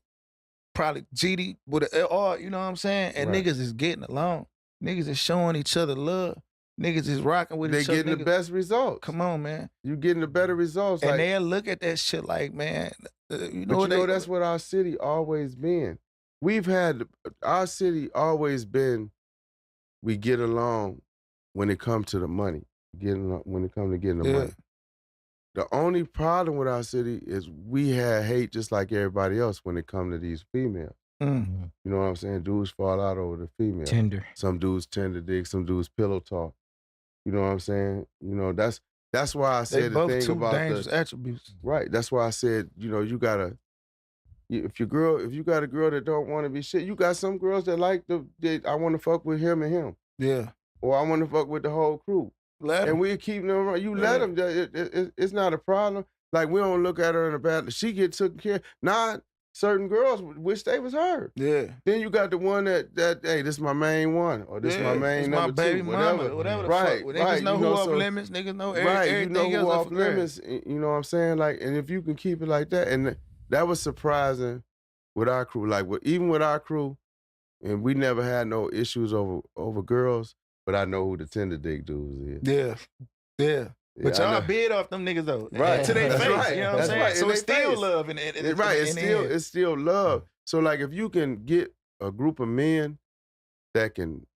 probably GD, with all, you know what I'm saying? And Right. niggas is getting along. Niggas is showing each other love. Niggas is rocking with They each other. getting the best results. Come on, man. You getting the better results. And like, they'll look at that shit like, man, you know but what you know, that's what our city always been. Our city always been, we get along when it comes to the money. When it comes to getting the Yeah. money. The only problem with our city is we had hate just like everybody else when it comes to these females. Mm-hmm. You know what I'm saying? Dudes fall out over the female. Tender. Some dudes tender dick, some dudes pillow talk. You know what I'm saying? You know, that's why I They said the both thing two about dangerous attributes. Right. That's why I said, you know, you gotta, if you got a girl that don't want to be shit, you got some girls that like I want to fuck with him and him. Yeah. Or I want to fuck with the whole crew. Let 'em. And we keep them around. You let them. It's not a problem. Like, we don't look at her in a bad, she get taken care of. Not certain girls wish they was her. Yeah. Then you got the one that hey, this is my main one, or this is my main It's number my baby two, mama, whatever the right, fuck. Well, niggas right. know You who know, off so- limits. Niggas know Right, everything you know else who up off for grabs. limits. You know what I'm saying? Like, and if you can keep it like that, and that was surprising with our crew. Like, even with our crew, and we never had no issues over girls. But I know who the tender dick dudes is. Yeah. Yeah. But Yeah, I y'all know. bid off them niggas though. Right. To their That's face. right. You know what I'm That's saying? right. So In it's they still face. love Right. in the end. It's still love. So, like, if you can get a group of men that can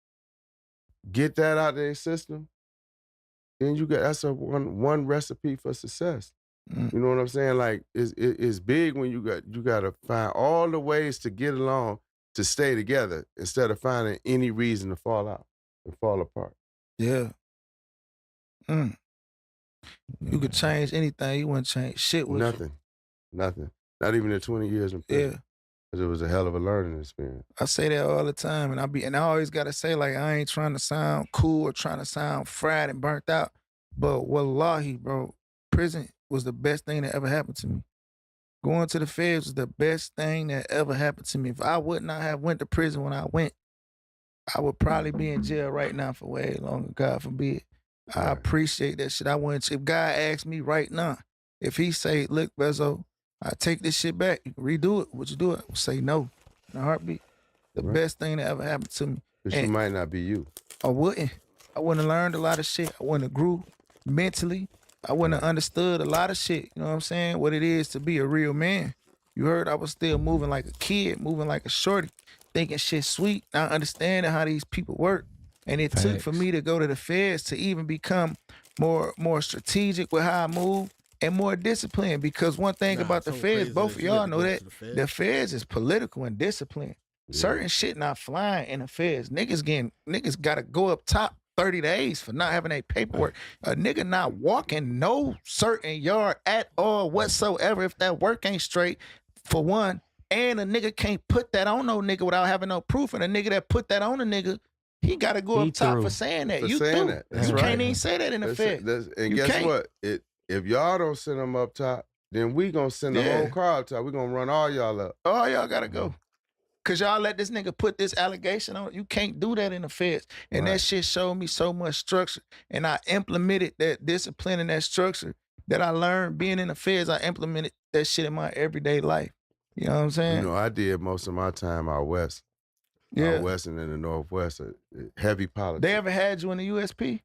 get that out of their system, then that's a one recipe for success. You know what I'm saying? Like it's big when you gotta find all the ways to get along to stay together instead of finding any reason to fall out and fall apart. Yeah. You could change anything. You wouldn't change shit with you. Nothing. Not even the 20 years in prison. Yeah. Because it was a hell of a learning experience. I say that all the time, and I always gotta say, like, I ain't trying to sound cool or trying to sound fried and burnt out, but wallahi, bro, prison was the best thing that ever happened to me. Going to the feds was the best thing that ever happened to me. If I would not have went to prison when I went, I would probably be in jail right now for way longer, God forbid. I appreciate that shit. I wouldn't, if God asked me right now, if he say, look, Bezo, I take this shit back, you can redo it, would you do it? I would say no in a heartbeat. The best thing that ever happened to me. Because you might not be you. I wouldn't. I wouldn't have learned a lot of shit. I wouldn't have grew mentally. I wouldn't have understood a lot of shit. You know what I'm saying? What it is to be a real man. You heard I was still moving like a kid, moving like a shorty, thinking shit sweet, not understanding how these people work. And it took for me to go to the feds to even become more strategic with how I move and more disciplined. Because one thing about the feds, both of y'all know that the feds is political and disciplined. Certain shit not flying in the feds. Niggas gotta go up top 30 days for not having a paperwork. A nigga not walking no certain yard at all whatsoever if that work ain't straight, for one. And a nigga can't put that on no nigga without having no proof. And a nigga that put that on a nigga, he gotta go up top for saying that. You through. That's You right. can't even say that in the feds. And You guess can't. what? If y'all don't send them up top, then we gonna send the whole crowd up top. We gonna run all y'all up. All y'all gotta go. Cause y'all let this nigga put this allegation on. You can't do that in the feds. And that shit showed me so much structure. And I implemented that discipline and that structure that I learned being in the feds. I implemented that shit in my everyday life. You know what I'm saying? You know, I did most of my time out west. Yeah. Out west and in the northwest. Heavy politics. They ever had you in the USP?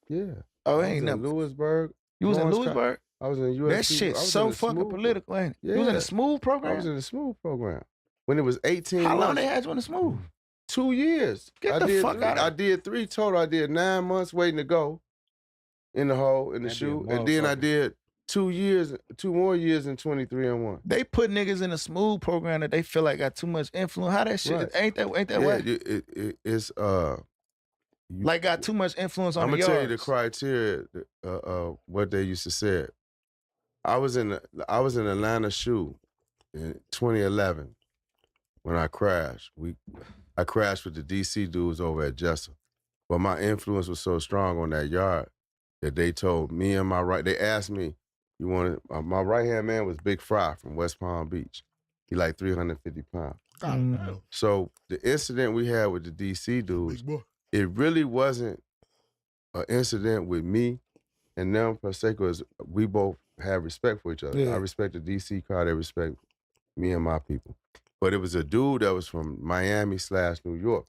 Yeah. Oh, I ain't was in never. Lewisburg. You was in Lawrence Lewisburg? I was in USP. That shit's so fucking political, ain't it? Yeah. You was in the smooth program? I was in the smooth program. When it was 18 How long months. they had you in the smooth? 2 years. Get the fuck out of I did 3 total. I did 9 months waiting to go in the hole, in the shoe. And then I did 2 more years in 23 and 1. They put niggas in a smooth program that they feel like got too much influence. How that shit ain't that way? It's like got too much influence on I'm the gonna yards. tell you the criteria, what they used to say. I was in Atlanta shoe in 2011 when I crashed. I crashed with the DC dudes over at Jessup. But my influence was so strong on that yard that they told me and they asked me, you want to, my right-hand man was Big Fry from West Palm Beach. He like 350 pounds. So the incident we had with the DC dudes, it really wasn't an incident with me and them per se, because we both have respect for each other. Yeah. I respect the DC crowd, they respect me and my people. But it was a dude that was from Miami/New York.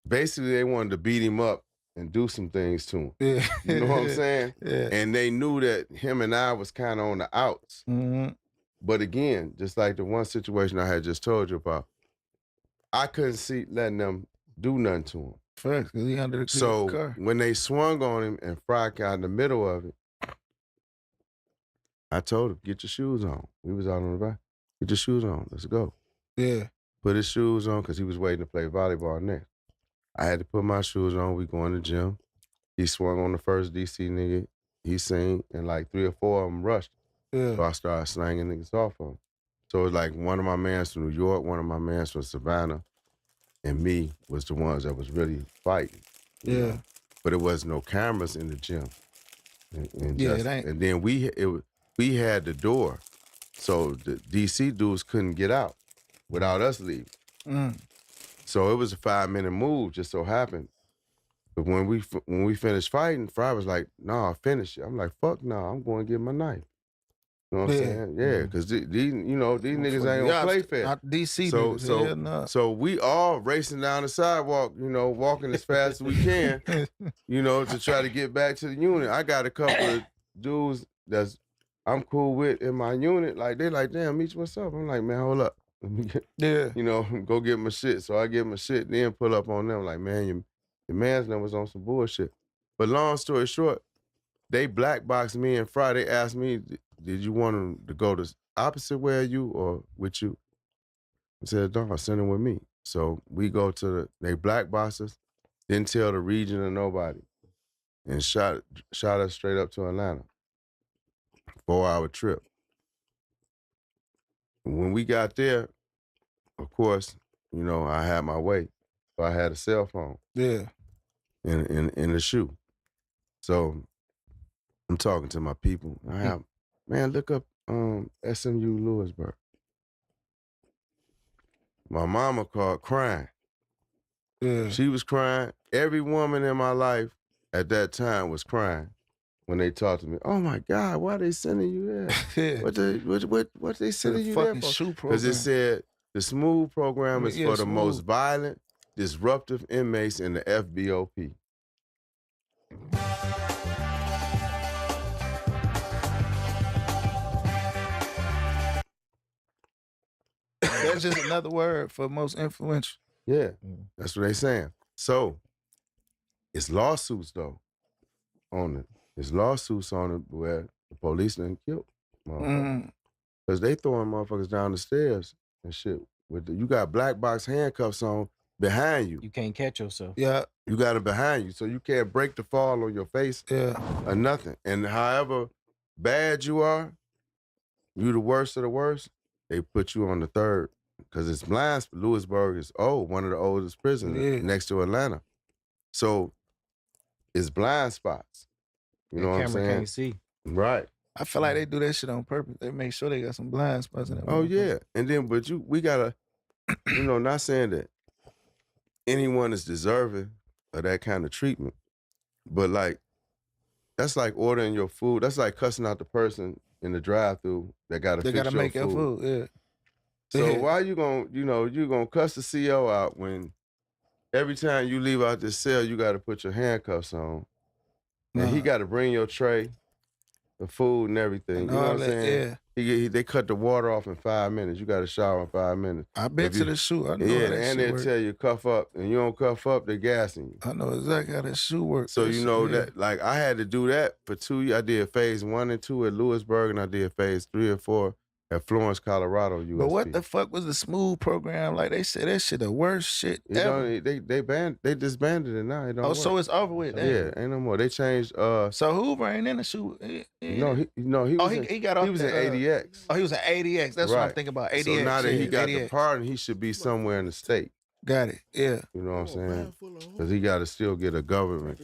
Basically, they wanted to beat him up and do some things to him. Yeah. You know what I'm saying? Yeah. And they knew that him and I was kind of on the outs. Mm-hmm. But again, just like the one situation I had just told you about, I couldn't see letting them do nothing to him. First, because he under the So car. when they swung on him and Fry got in the middle of it, I told him, get your shoes on. We was out on the back. Get your shoes on. Let's go. Yeah. Put his shoes on because he was waiting to play volleyball next. I had to put my shoes on. We go in the gym. He swung on the first DC nigga. He seen, and like 3 or 4 of them rushed. Yeah. So I started slanging niggas off of him. So it was like one of my mans from New York, one of my mans from Savannah, and me was the ones that was really fighting. you Yeah. know. But it was no cameras in the gym. And Yeah, it ain't. And then we had the door, so the DC dudes couldn't get out without us leaving. Mm. So it was a 5-minute move, just so happened. But when we finished fighting, Fry was like, "Nah, finish it." I'm like, "Fuck no, I'm going to get my knife." You know what I'm saying? Yeah, because these niggas ain't gonna play fair. Not DC niggas. Hell no. So we all racing down the sidewalk, walking as fast as we can, to try to get back to the unit. I got a couple of dudes that's I'm cool with in my unit. Like, they like, "Damn, Meech, what's up?" I'm like, "Man, hold up. Let me get, go get my shit." So I get my shit, then pull up on them like, "Man, your man's was on some bullshit." But long story short, they black boxed me and Fry. They asked me, did you want them to go the opposite way of you or with you? I said, no, send them with me. So we go to they black box us, didn't tell the region or nobody, and shot us straight up to Atlanta. 4-hour trip. When we got there, of course, you know, I had my way. So I had a cell phone. Yeah. In the shoe. So I'm talking to my people. I have, man, look up SMU Lewisburg. My mama called crying. Yeah. She was crying. Every woman in my life at that time was crying when they talked to me. Oh my God, why they sending you there? Yeah. What they sending you there fucking for? shoe Because it program. said the SMOOTH program is for the most Smooth. violent, disruptive inmates in the FBOP. That's just another word for most influential. Yeah, that's what they saying. So, it's lawsuits though on it. It's lawsuits on it where the police done killed motherfuckers. Because they throwing motherfuckers down the stairs and shit. You got black box handcuffs on behind you. You can't catch yourself. Yeah. You got it behind you, so you can't break the fall on your face or nothing. And however bad you are, you the worst of the worst, they put you on the third. Because it's blind. Lewisburg is one of the oldest prisons next to Atlanta. So it's blind spots. You know what I'm saying? Camera can't see. Right. I feel like they do that shit on purpose. They make sure they got some blind spots in that. Oh yeah. And then we gotta, not saying that anyone is deserving of that kind of treatment, but like that's like ordering your food. That's like cussing out the person in the drive-thru that gotta fix your make food. your food, yeah. So why you gonna, you gonna cuss the CO out when every time you leave out this cell, you gotta put your handcuffs on. And he gotta bring your tray, the food and everything. You know what I'm saying? They cut the water off in 5 minutes. You gotta shower in 5 minutes. I've been to the shoe. I know how that and shit they'll work. tell you cuff up, and you don't cuff up, they're gassing you. I know exactly how that shoe works. So you know that, like, I had to do that for 2 years. I did phase 1 and 2 at Lewisburg, and I did phase 3 and 4 at Florence, Colorado, USP. But what the fuck was the SMOOTH program? Like they said, that shit the worst shit ever. They disbanded it now. It don't work. So it's over with. Yeah, ain't no more. They changed. So Hoover ain't in the shoe. No, he was. He got off. He was in ADX. Oh, he was in ADX. That's what I'm thinking about. ADX. So now that he got the ADX. pardon, he should be somewhere in the state. Got it. Yeah. You know what I'm saying? Because he got to still get a government.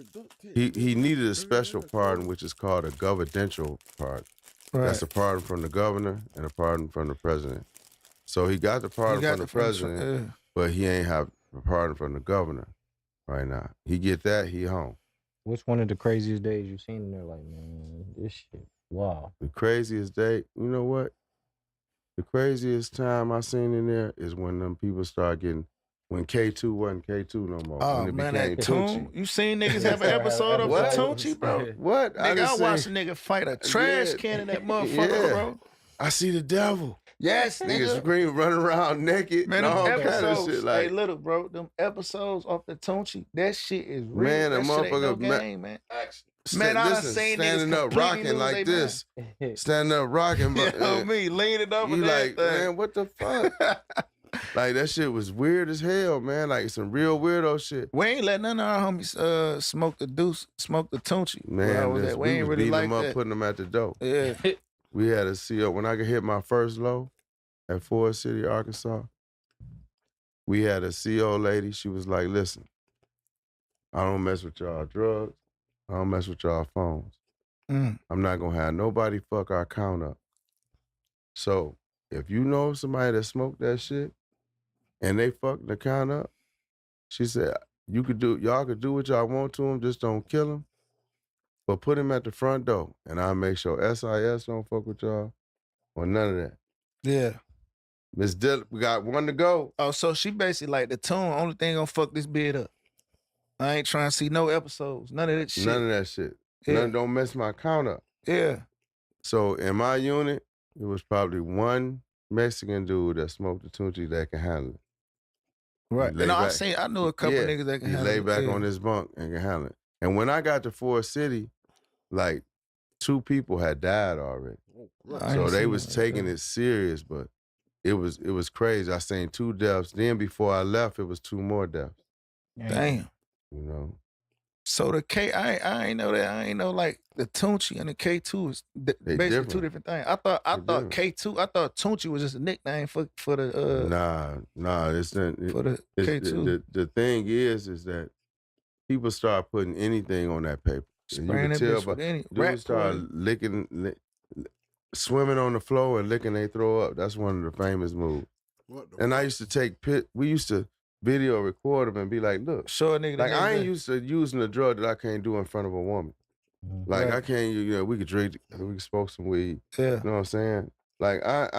He needed a special pardon, which is called a governmental pardon. Right. That's a pardon from the governor and a pardon from the president. So he got the pardon from the president, but he ain't have a pardon from the governor right now. He get that, he home. What's one of the craziest days you've seen in there? Like, man, this shit, wow. The craziest day, you know what? The craziest time I seen in there is when them people start getting, when K2 wasn't K2 no more. Oh when it man, became that tune. You seen niggas have an episode of What? the Tunchi, bro? What? Nigga, I watched a nigga fight a trash can in that motherfucker, bro. I see the devil. Yes, Niggas nigga. scream, running around naked, Man, and them all kind of episodes, shit. Like, hey, little bro, them episodes off the Tunchi, that shit is real. man, a that shit ain't no motherfucker, game, man. Man, I done listen, seen niggas standing up, completely rocking lose like their this, standing up, rocking, but You know me, leaning over you that like, thing. man, what the fuck? Like, that shit was weird as hell, man. Like, some real weirdo shit. We ain't let none of our homies smoke the Tunchi. Man, we we ain't was really beating like them up, that. putting them at the door. Yeah. We had a CO. When I could hit my first low at Forest City, Arkansas, we had a CO lady. She was like, listen, I don't mess with y'all drugs. I don't mess with y'all phones. I'm not going to have nobody fuck our count up. So if you know somebody that smoked that shit and they fucked the count up, she said, y'all could do what y'all want to him, just don't kill him. But put him at the front door, and I'll make sure SIS don't fuck with y'all or none of that. Yeah. Miss Dillon, we got one to go. Oh, so she basically like the tune, only thing gonna fuck this bid up. I ain't trying to see no episodes, none of that shit. None of that shit. Yeah. None, don't mess my count up. Yeah. So in my unit, it was probably one Mexican dude that smoked the Tunchi that can handle it. Right. Lay No, back. I know a couple niggas that can he handle lay it. back Yeah. on his bunk and can handle it. And when I got to Forest City, like 2 people had died already. So they was taking it serious, but it was crazy. I seen 2 deaths. Then before I left, it was 2 more deaths. Damn. You know. So the K, I ain't know that. I ain't know like the Tunchi and the K2 is basically different. 2 different things. I thought K2. I thought Tunchi was just a nickname for the Nah, it's not. for the K2. The thing is that people start putting anything on that paper. And you Spraying can that tell, bitch but with any dudes rat start poison. swimming on the floor and licking they throw up. That's one of the famous moves. And I used to take we used to video record them and be like, look, show a nigga. Like I ain't used to using a drug that I can't do in front of a woman. Like I can't, we could drink, we could smoke some weed. Yeah. You know what I'm saying? Like I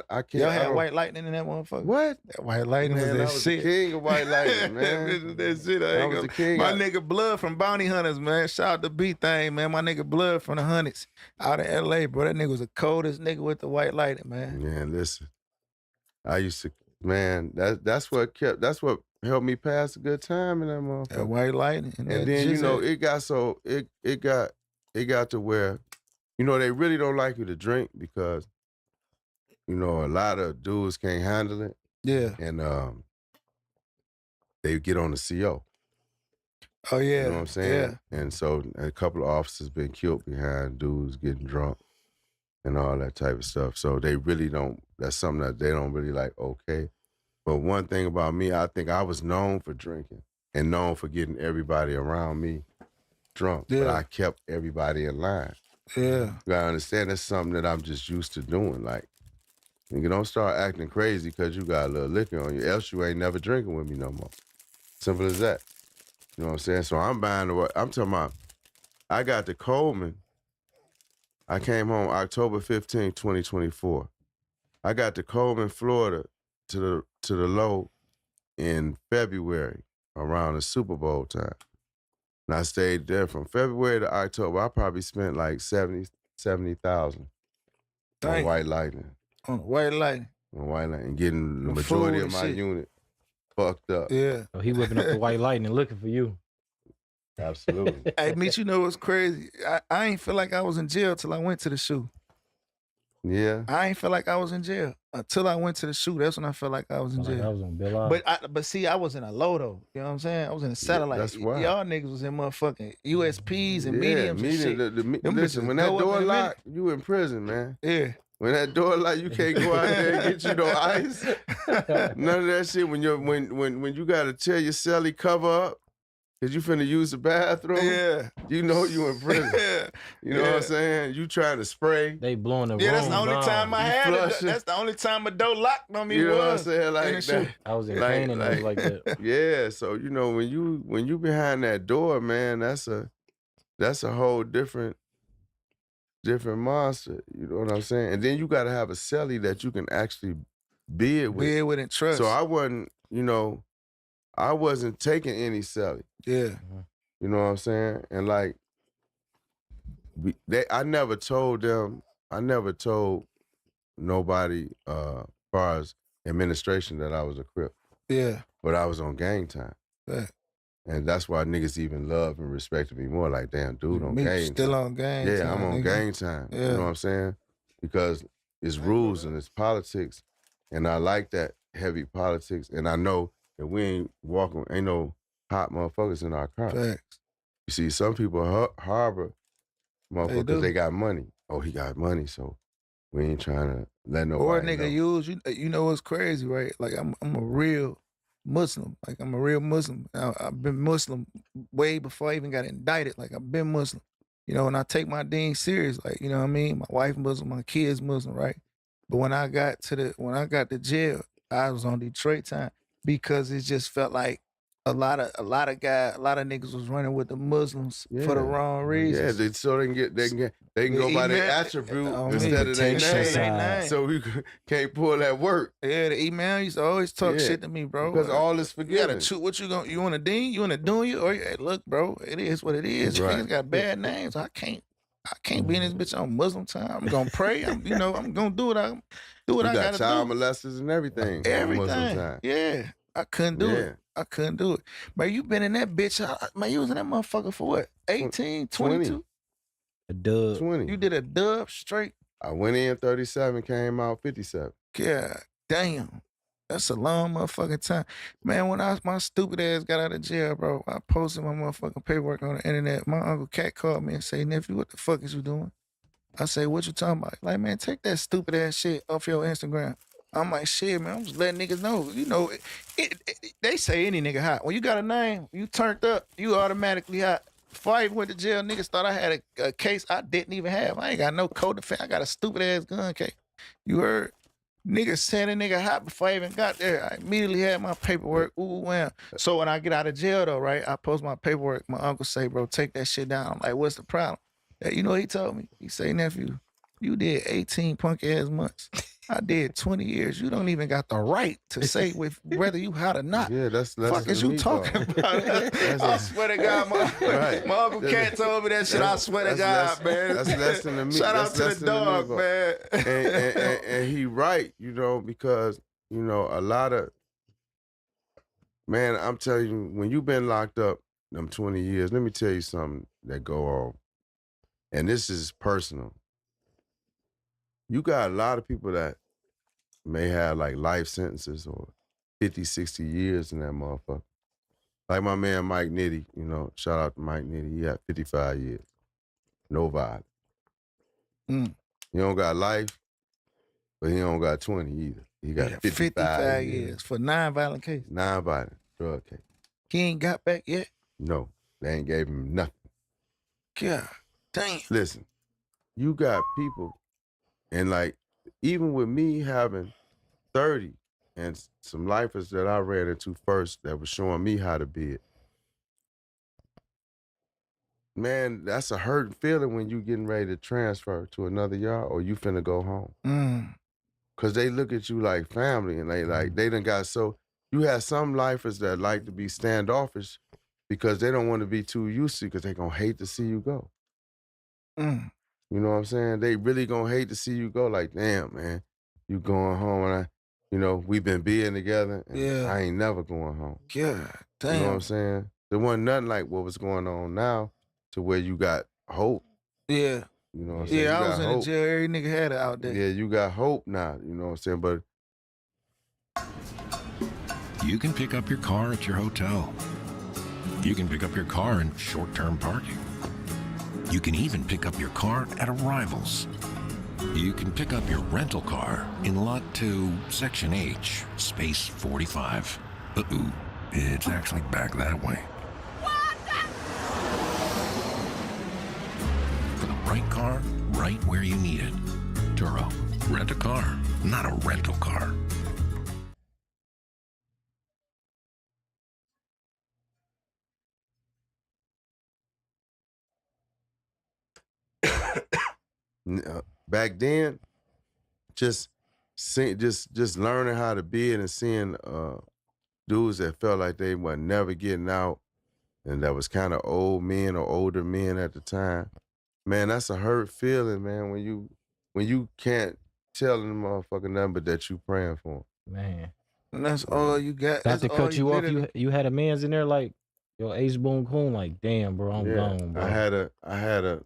can't. Y'all had white lightning in that motherfucker? What? That white lightning Man, was that I was shit. the king of white lightning, man. that shit. I was the king. My nigga Blood from Bounty Hunters, man. Shout out to B-Thing, man. My nigga Blood from the Hunters out in L.A., bro. That nigga was the coldest nigga with the white lightning, man. Man, listen. I used to, man, that's what helped me pass a good time in that motherfucker. That white lightning. And then, it got to where, they really don't like you to drink because, a lot of dudes can't handle it. Yeah. And they get on the CO. Oh, yeah. You know what I'm saying? Yeah. And so a couple of officers been killed behind dudes getting drunk and all that type of stuff. So they really that's something that they don't really like, okay. But one thing about me, I think I was known for drinking and known for getting everybody around me drunk. Yeah. But I kept everybody in line. Yeah. You gotta understand that's something that I'm just used to doing. Like, you don't start acting crazy because you got a little liquor on you, else you ain't never drinking with me no more. Simple as that. You know what I'm saying? So I'm talking about, I got to Coleman. I came home October 15, 2024. I got to Coleman, Florida to the low in February around the Super Bowl time. And I stayed there from February to October. I probably spent like $70,000 on white lightning. On white lightning. On white lightning. Getting the majority of my unit fucked up. Yeah. So he whipping up the white lightning looking for you. Absolutely. Hey, Meech, you know what's crazy? I ain't feel like I was in jail till I went to the shoe. Yeah. I ain't feel like I was in jail until I went to the shoe. That's when I felt like I was in jail. I was on Bill Eye. But see, I was in a low though. You know what I'm saying? I was in a satellite. That's why. Y'all niggas was in motherfucking USPs and mediums and shit. Listen, when that door locked, you in prison, man. Yeah. When that door locked, you can't go out there and get you no ice. None of that shit. When you gotta tell your cellie cover up, cause you finna use the bathroom. Yeah. You know you in prison. Yeah. You know what I'm saying? You trying to spray. They blowing the room. Yeah, that's the only time I had it. flushing. That's the only time a door locked on me. You know what I'm was saying? Like in the shoe. that. I was in pain and I was like that. Yeah, so when you behind that door, man, that's a whole different monster. You know what I'm saying? And then you gotta have a cellie that you can actually bid with. Bid with and trust. So I wasn't taking any cellie. Yeah. You know what I'm saying? And like I never told nobody as far as administration that I was a Crip. Yeah. But I was on gang time. Yeah. And that's why niggas even love and respected me more. Like, damn, dude on gang still time. on gang Yeah, time, I'm on nigga. gang time. Yeah. You know what I'm saying? Because it's rules and it's politics. And I like that heavy politics. And I know that we ain't no hot motherfuckers in our car. Facts. You see, some people harbor motherfuckers because do. they got money. Oh, he got money, so we ain't trying to let nobody Or a nigga know. use you know what's crazy, right? Like I'm a real Muslim. Like I'm a real Muslim. I've been Muslim way before I even got indicted. Like I've been Muslim. You know, and I take my deen serious. Like, you know what I mean? My wife Muslim, my kids Muslim, right? But when I got to jail, I was on Detroit time because it just felt like a lot of niggas was running with the Muslims for the wrong reasons. Yeah, they can go by their attribute instead of their name. So we can't pull that work. Yeah, the email used to always talk shit to me, bro. Because all is forgiven. What you want a dean? You want a doing? Or hey, look, bro, it is what it is. Right. Niggas got bad names. I can't be in this bitch on Muslim time. I'm gonna pray. I'm gonna do what I You gotta got child do. molesters and everything. on Muslim time. Yeah. I couldn't do it. I couldn't do it. Man, you been in that bitch. Man, you was in that motherfucker for what? 18, 22? A dub. 20. You did a dub straight? I went in 37, came out 57. God damn. That's a long motherfucking time. Man, when my stupid ass got out of jail, bro, I posted my motherfucking paperwork on the internet. My Uncle Cat called me and say, nephew, what the fuck is you doing? I say, what you talking about? Like, man, take that stupid ass shit off your Instagram. I'm like, shit, man, I'm just letting niggas know. You know, they say any nigga hot. When you got a name, you turned up, you automatically hot. Before I even went to jail, niggas thought I had a case I didn't even have. I ain't got no co-defense. I got a stupid ass gun case. You heard? Niggas saying a nigga hot before I even got there. I immediately had my paperwork. Ooh, wham. So when I get out of jail though, right, I post my paperwork. My uncle say, bro, take that shit down. I'm like, what's the problem? You know what he told me? He say, nephew, you did 18 punk ass months. I did 20 years. You don't even got the right to say whether you hot or not. Yeah, that's fuck is you talking about? I swear to God, my Uncle Cat told me that shit. I swear to God, man. That's less than the me. Shout out to the dog, man. And he right, you know, because, you know, a lot of, man, I'm telling you, when you've been locked up them 20 years, let me tell you something that go on. And this is personal. You got a lot of people that may have like life sentences or 50, 60 years in that motherfucker. Like my man Mike Nitty, you know, shout out to Mike Nitty. He had 55 years. No violence. He don't got life, but he don't got 20 either. He got 55 years for non-violent case. Non-violent drug case. He ain't got back yet? No, they ain't gave him nothing. God damn. Listen, you got people, and like, even with me having 30 and some lifers that I ran into first that was showing me how to be it, man, that's a hurting feeling when you getting ready to transfer to another yard or you finna go home. Cause they look at you like family and they done got so, you have some lifers that like to be standoffish because they don't want to be too used to, because they gonna hate to see you go. You know what I'm saying? They really gonna hate to see you go. Like, damn, man, you going home and you know, we've been being together and I ain't never going home. God damn. You know what I'm saying? There wasn't nothing like what was going on now to where you got hope. Yeah. You know what I'm saying? Yeah, You I was got in the hope. jail. Every nigga had it out there. Yeah, you got hope now. You know what I'm saying? But you can pick up your car at your hotel. You can pick up your car in short-term parking. You can even pick up your car at arrivals. You can pick up your rental car in Lot 2, Section H, Space 45. Uh-oh, it's actually back that way. For the right car, right where you need it. Turo, rent a car, not a rental car. back then, just learning how to be it and seeing dudes that felt like they were never getting out and that was kind of old men or older men at the time. Man, that's a hurt feeling, man, when you can't tell them motherfucker nothing but that you praying for them. Man. And that's all you got. Not to cut you off, you had a man's in there like, yo, Ace Boone Coon, like, damn, bro, I'm gone, bro. I had a,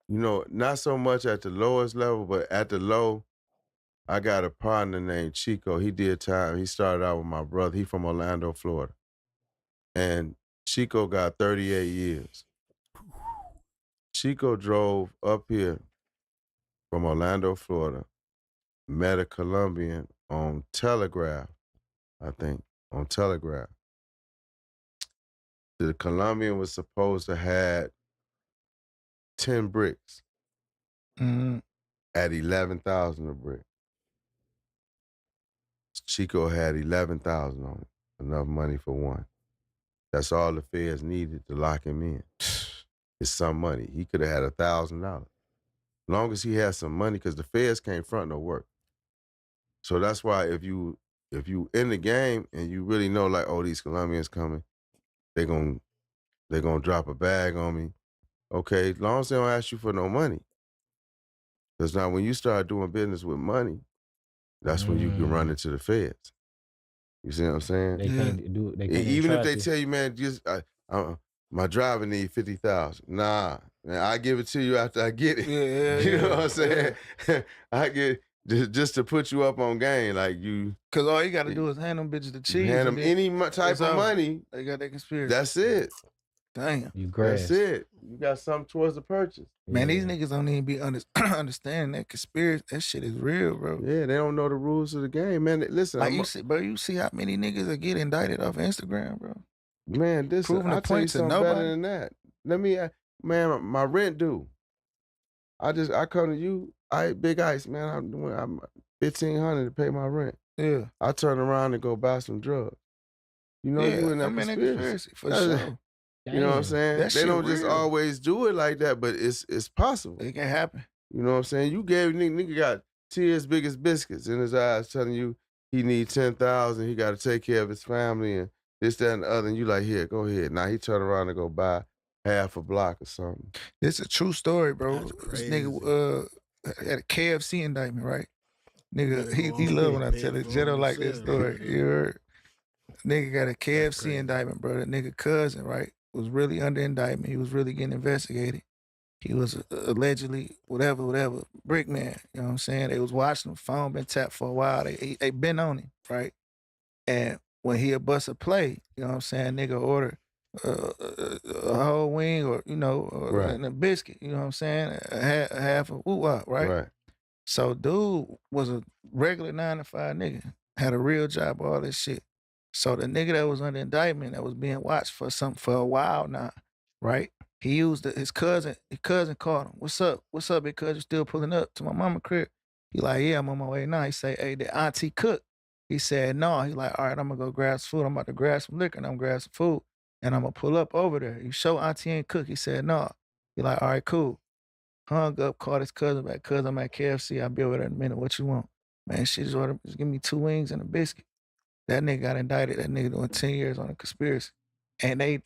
you know, not so much at the lowest level, but at the low, I got a partner named Chico. He did time. He started out with my brother. He from Orlando, Florida. And Chico got 38 years. Chico drove up here from Orlando, Florida, met a Colombian on Telegraph, I think, on Telegraph. The Colombian was supposed to have 10 bricks at 11,000 a brick. Chico had 11,000 on it, enough money for one. That's all the feds needed to lock him in. It's some money. He could have had $1,000. Long as he had some money, because the feds can't front no work. So that's why if you in the game and you really know like, oh, these Colombians coming, they're gonna drop a bag on me. Okay, as long as they don't ask you for no money. Because now when you start doing business with money, that's when you can run into the feds. You see what I'm saying? They can't do it. Even if they tell you, man, just my driver need 50,000. Nah, And I give it to you after I get it. Yeah, you know yeah, what I'm saying? I get just to put you up on game, like you. Cause all you gotta do is hand them bitches the You cheese. hand and them then any type it's of over. money. They got their conspiracy. That's it. Damn. You That's grass. it. You got something towards the purchase. Man, these niggas don't even be understanding that conspiracy. That shit is real, bro. Yeah, they don't know the rules of the game, man. Listen, Like you see, bro, you see how many niggas that get indicted off Instagram, bro. Man, Proving the I'll tell you point to something better nobody. than that. Let me, man, my rent due. I come to you, Big Ice, man. I'm $1,500 to pay my rent. Yeah. I turn around and go buy some drugs. You know, Yeah, you in that I'm in that conspiracy. conspiracy, for sure. You know what I'm saying? That They shit don't just real. always do it like that, but it's possible. It can happen. You know what I'm saying? You gave nigga got tears big as biscuits in his eyes, telling you he need 10,000. He got to take care of his family and this, that, and the other. And you like, here, go ahead. Now he turn around and go buy half a block or something. It's a true story, bro. This nigga had a KFC indictment, right? Nigga, he love when I tell it. Jetto like this story. You heard? Nigga got a KFC indictment, bro. That nigga cousin, right, was really under indictment. He was really getting investigated. He was allegedly whatever, brick man. You know what I'm saying? They was watching him. Phone been tapped for a while. They been on him, right? And when he a bust a play, you know what I'm saying? Nigga order a whole wing or and a biscuit. You know what I'm saying? A half of woo-wop, right? Right. So dude was a regular 9 to 5 nigga, had a real job, all this shit. So the nigga that was under indictment that was being watched for a while now, right? He used his cousin called him. What's up, big cuz? You still pulling up to my mama crib? He like, yeah, I'm on my way now. He say, hey, the auntie cook. He said, no. He like, all right, I'm gonna go grab some food. I'm about to grab some liquor and I'm gonna grab some food. And I'm gonna pull up over there. You show auntie ain't cook. He said, no. He like, all right, cool. Hung up, called his cousin back. Cousin, I'm at KFC. I'll be over there in a minute. What you want? Man, she just ordered, just give me 2 wings and a biscuit. That nigga got indicted. That nigga doing 10 years on a conspiracy. And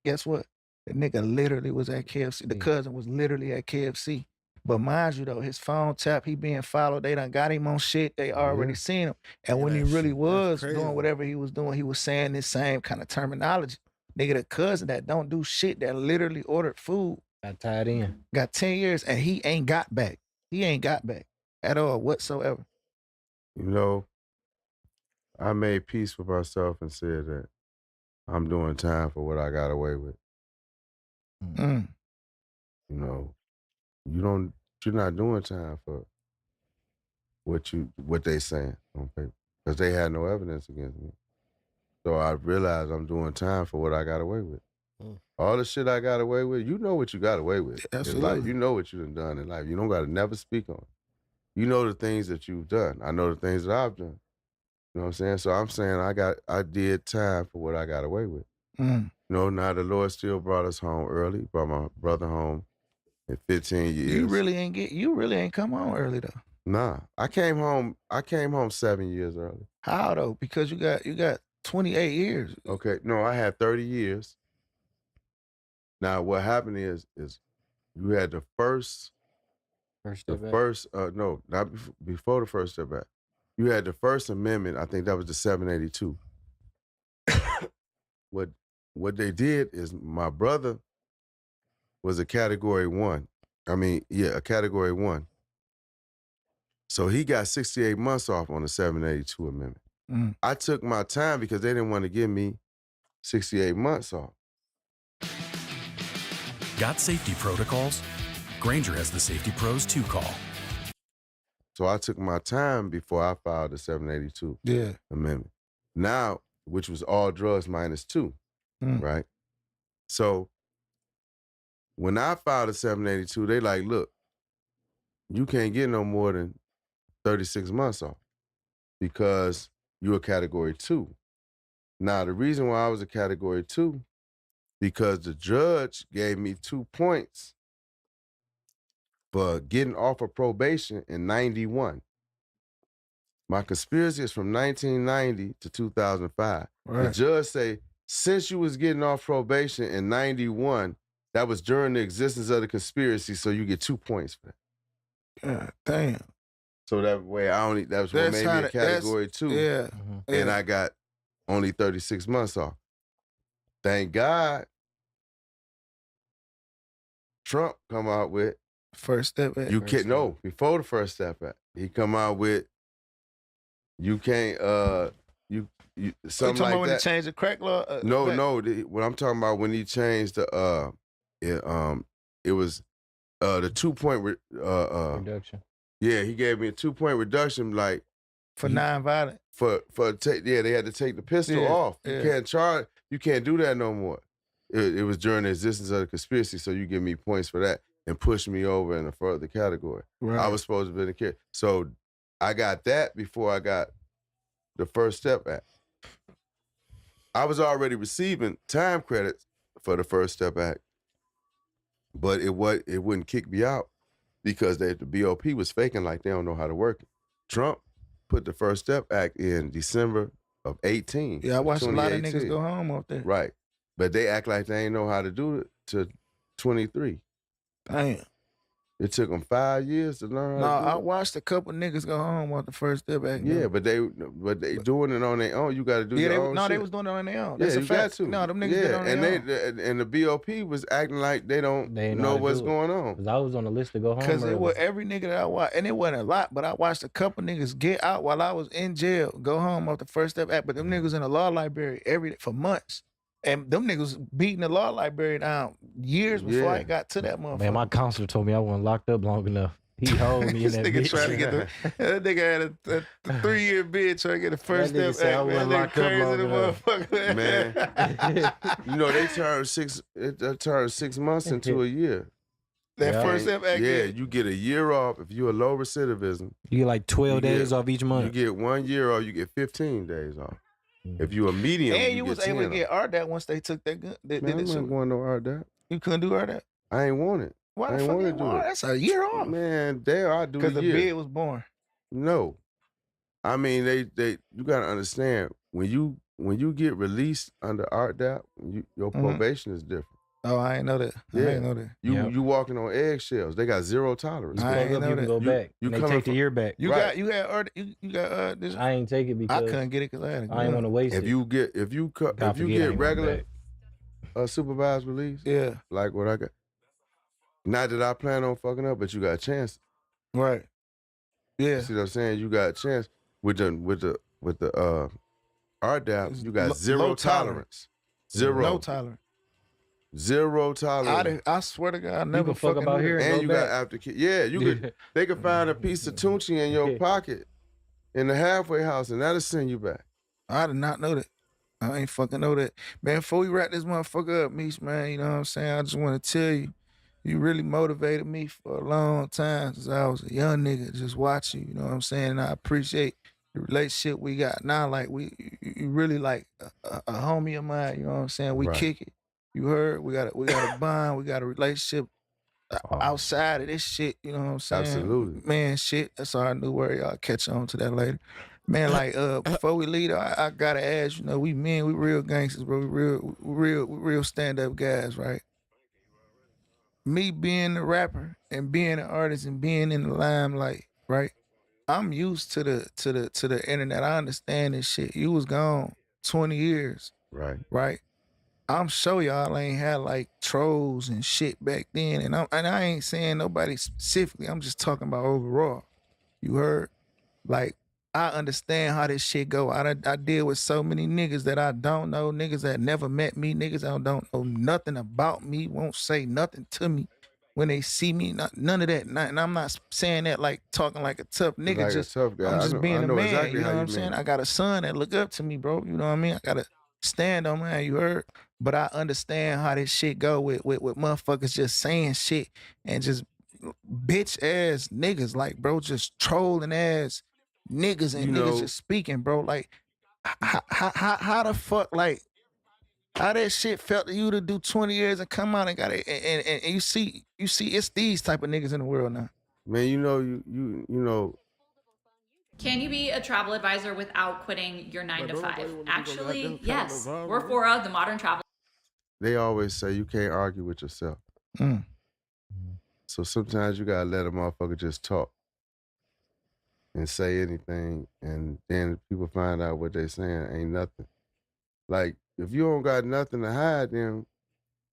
guess what? The nigga literally was at KFC. The cousin was literally at KFC. But mind you though, his phone tap, he being followed. They done got him on shit. They already seen him. And when he really was doing whatever he was doing, he was saying this same kind of terminology. Nigga, the cousin that don't do shit, that literally ordered food, got tied in. got 10 years and he ain't got back. He ain't got back at all whatsoever. You know, I made peace with myself and said that I'm doing time for what I got away with. Mm. You know, you're not doing time for what they saying on paper because they had no evidence against me. So I realized I'm doing time for what I got away with. All the shit I got away with, you know what you got away with in life. You know what you done in life. You don't got to never speak on it. You know the things that you've done. I know the things that I've done. You know what I'm saying? So I'm saying I did time for what I got away with. Mm. You know, now the Lord still brought us home early, brought my brother home in 15 years. You really ain't come home early though. Nah. I came home 7 years early. How though? Because you got 28 years. Okay. No, I had 30 years. Now what happened is you had the first step back. No, not before the first step back. You had the First Amendment, I think that was the 782. What they did is my brother was a category 1. A category 1. So he got 68 months off on the 782 amendment. Mm. I took my time because they didn't want to give me 68 months off. Got safety protocols? Granger has the Safety Pros 2 call. So I took my time before I filed the 782 amendment. Now, which was all drugs minus 2, right? So when I filed the 782, they like, look, you can't get no more than 36 months off because you're a category 2. Now, the reason why I was a category 2, because the judge gave me 2 points for getting off of probation in 91. My conspiracy is from 1990 to 2005. Right. The judge say, since you was getting off probation in 91, that was during the existence of the conspiracy, so you get 2 points for that. God damn. So that way that was what made me a category 2. Yeah. And I got only 36 months off. Thank God Trump come out with First Step Act. you can't no before the First Step Act. He come out with you can't you something talking like about when that. he changed the crack law? No. What I'm talking about when he changed the it was the 2-point reduction. Yeah, he gave me a 2-point reduction, like for nonviolent. They had to take the pistol off. You can't do that no more. It was during the existence of the conspiracy, so you give me points for that and push me over in a further category. Right. I was supposed to be in a kid. So I got that before I got the First Step Act. I was already receiving time credits for the First Step Act, but it wouldn't kick me out because the BOP was faking like they don't know how to work it. Trump put the First Step Act in December of 18. Yeah, I watched a lot of 2018. niggas go home off there. Right. But they act like they ain't know how to do it to 23. Damn. It took them 5 years to learn No, how to do I it. watched a couple niggas go home off the First Step Act. Yeah, but they doing it on their own. You got to do your own shit. they was doing it on their own. Yeah, That's a you fact. got to. No, them niggas did it on their own. And the BOP was acting like they don't know what's going on. Because I was on the list to go home. Because it was every nigga that I watched, and it wasn't a lot, but I watched a couple niggas get out while I was in jail, go home off the First Step Act. But them niggas in the law library for months. And them niggas beating the law library down years before I got to that motherfucker. Man, my counselor told me I wasn't locked up long enough. He held me in This that nigga bitch. trying to get that nigga had a 3-year bid trying to get the First That nigga Step said I Act. wasn't Man, locked nigga up crazy long the enough. motherfucker. Man, you know they turn 6 months into a year. That First Step Act. Yeah, you get a year off if you're a low recidivism. You get like 12 days off each month. You get 1 year off. You get 15 days off. If you a medium, And you get was able to 10 get RDAT once they took that gun. Man, I wasn't going no RDAT. You couldn't do RDAT? I ain't want it. Why I the ain't fuck want you to do want? it. That's a year off. Man, there I do Because a the year. bid was born. No, I mean they you gotta understand when you get released under RDAP, your probation is different. Oh, I ain't know that. I ain't know that. You walking on eggshells. They got zero tolerance. I ain't know you that. can go back. You They coming take the year back. You got this. I ain't take it because I couldn't get it because I had a gun. I didn't want to waste If it. you get God forbid I get ain't regular going supervised release, yeah, like what I got. Not that I plan on fucking up, but you got a chance. Right. Yeah. See what I'm saying? You got a chance with the RDAP. You got zero low tolerance. Zero. No tolerance. Zero tolerance. I swear to God, I never fuck fucking about knew here that. And you got aftercare. Yeah, you could. They could find a piece of Tunchi in your pocket in the halfway house, and that'll send you back. I did not know that. I ain't fucking know that. Man, before we wrap this motherfucker up, Meech, man, you know what I'm saying? I just want to tell you, you really motivated me for a long time since I was a young nigga, just watch you know what I'm saying? And I appreciate the relationship we got now. Like, you really like a homie of mine, you know what I'm saying? We Right. kick it. You heard? We got a bond. We got a relationship outside of this shit, you know what I'm saying? Absolutely. Man, shit, that's all I knew where y'all catch on to that later. Man, like, before we leave, I gotta ask, you know, we real gangsters, bro. We real stand-up guys, right? Me being a rapper and being an artist and being in the limelight, right? I'm used to the internet. I understand this shit. You was gone 20 years, Right. right? I'm sure y'all ain't had like trolls and shit back then, and I ain't saying nobody specifically. I'm just talking about overall. You heard? Like, I understand how this shit go. I deal with so many niggas that I don't know, niggas that never met me, niggas that don't know nothing about me, won't say nothing to me when they see me. None of that. And I'm not saying that like talking like a tough nigga. Like a just tough guy. I'm I just know- being I a know man. exactly You know how what you I'm saying? mean. I got a son that look up to me, bro. You know what I mean? I gotta stand on, man. You heard? But I understand how this shit go with motherfuckers just saying shit and just bitch ass niggas, like, bro, just trolling ass niggas and You niggas know- just speaking, bro. Like, how the fuck, like, how that shit felt to you to do 20 years and come out and got it, and you see it's these type of niggas in the world now. Man, you know you know. Can you be a travel advisor without quitting your 9 to 5? Actually, goddamn yes. travel We're advisor. Fora, the modern travel. They always say you can't argue with yourself. Mm. So sometimes you gotta let a motherfucker just talk and say anything, and then people find out what they saying ain't nothing. Like, if you don't got nothing to hide, then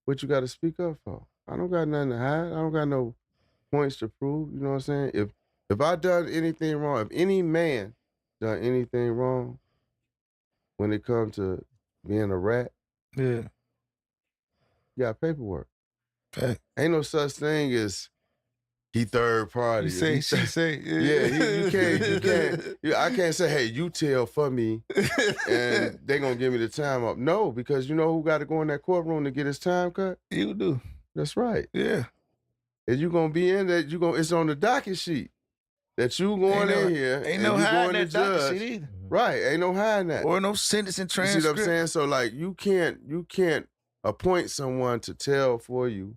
what you gotta speak up for? I don't got nothing to hide. I don't got no points to prove. You know what I'm saying? If I done anything wrong, if any man done anything wrong when it comes to being a rat, Yeah. you got paperwork. Fact. Ain't no such thing as he third party. You say, she say. Yeah, you can't. I can't say, hey, you tell for me, and they gonna give me the time up. No, because you know who got to go in that courtroom to get his time cut? You do. That's right. Yeah. And you gonna be in that. It's on the docket sheet that you going in here. Ain't and no you hiding going that to docket judge. sheet either. Right, ain't no hiding that. Or no sentencing You transcript. see what I'm saying? So like, you can't appoint someone to tell for you,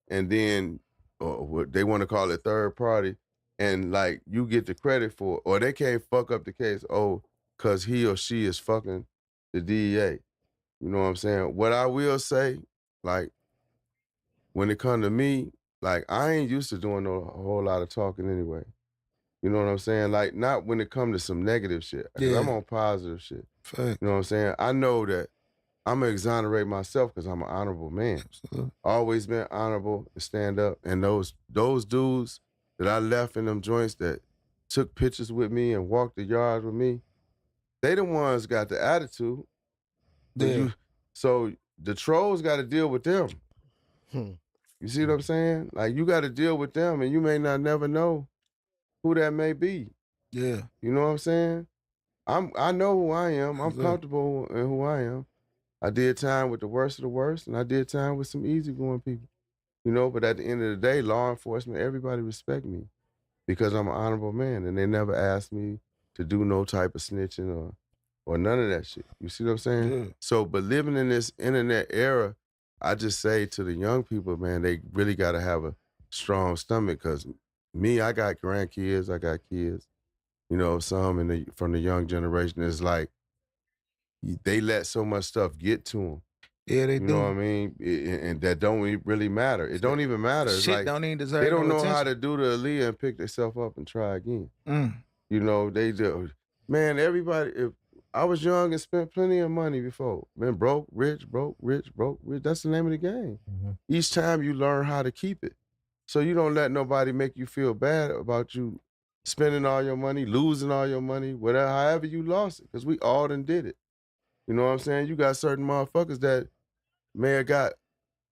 and then or what they want to call it third party, and like you get the credit for it, or they can't fuck up the case, cause he or she is fucking the DEA. You know what I'm saying? What I will say, like, when it come to me, like, I ain't used to doing a whole lot of talking anyway. You know what I'm saying? Like, not when it come to some negative shit. 'Cause Yeah. I'm on positive shit. Fact. You know what I'm saying? I know that I'm gonna exonerate myself because I'm an honorable man. Absolutely. Always been honorable and stand up. And those dudes that I left in them joints that took pictures with me and walked the yards with me, they the ones got the attitude. Yeah. So the trolls got to deal with them. You see what I'm saying? Like, you got to deal with them, and you may not never know who that may be. Yeah. You know what I'm saying? I know who I am. I'm Exactly. comfortable in who I am. I did time with the worst of the worst, and I did time with some easygoing people. You know, but at the end of the day, law enforcement, everybody respect me because I'm an honorable man, and they never asked me to do no type of snitching or none of that shit. You see what I'm saying? Yeah. So, but living in this internet era, I just say to the young people, man, they really got to have a strong stomach because me, I got grandkids, I got kids. You know, some from the young generation is like, they let so much stuff get to them. Yeah, they You do. know what I mean? And that don't really matter. It don't even matter. It's Shit like, don't even deserve they don't no know how attention. to do the Aaliyah and pick themselves up and try again. Mm. You know, they do. Man, everybody, if I was young and spent plenty of money before. Been broke, rich, broke, rich, broke, rich. That's the name of the game. Each time you learn how to keep it. So you don't let nobody make you feel bad about you spending all your money, losing all your money, whatever, however you lost it, because we all done did it. You know what I'm saying? You got certain motherfuckers that may have got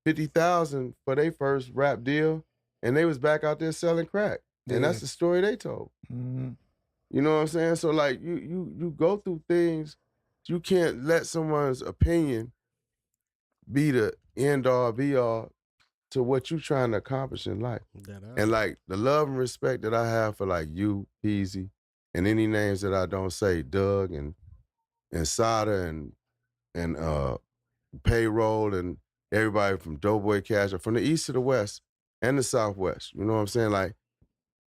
50,000 for their first rap deal, and they was back out there selling crack. And Yeah. that's the story they told. Mm-hmm. You know what I'm saying? So like you go through things, you can't let someone's opinion be the end all be all to what you trying to accomplish in life. And like the love and respect that I have for like you, Peasy, and any names that I don't say, Doug and Sada and Payroll and everybody from Doughboy Cash, or from the east to the west and the southwest. You know what I'm saying? Like,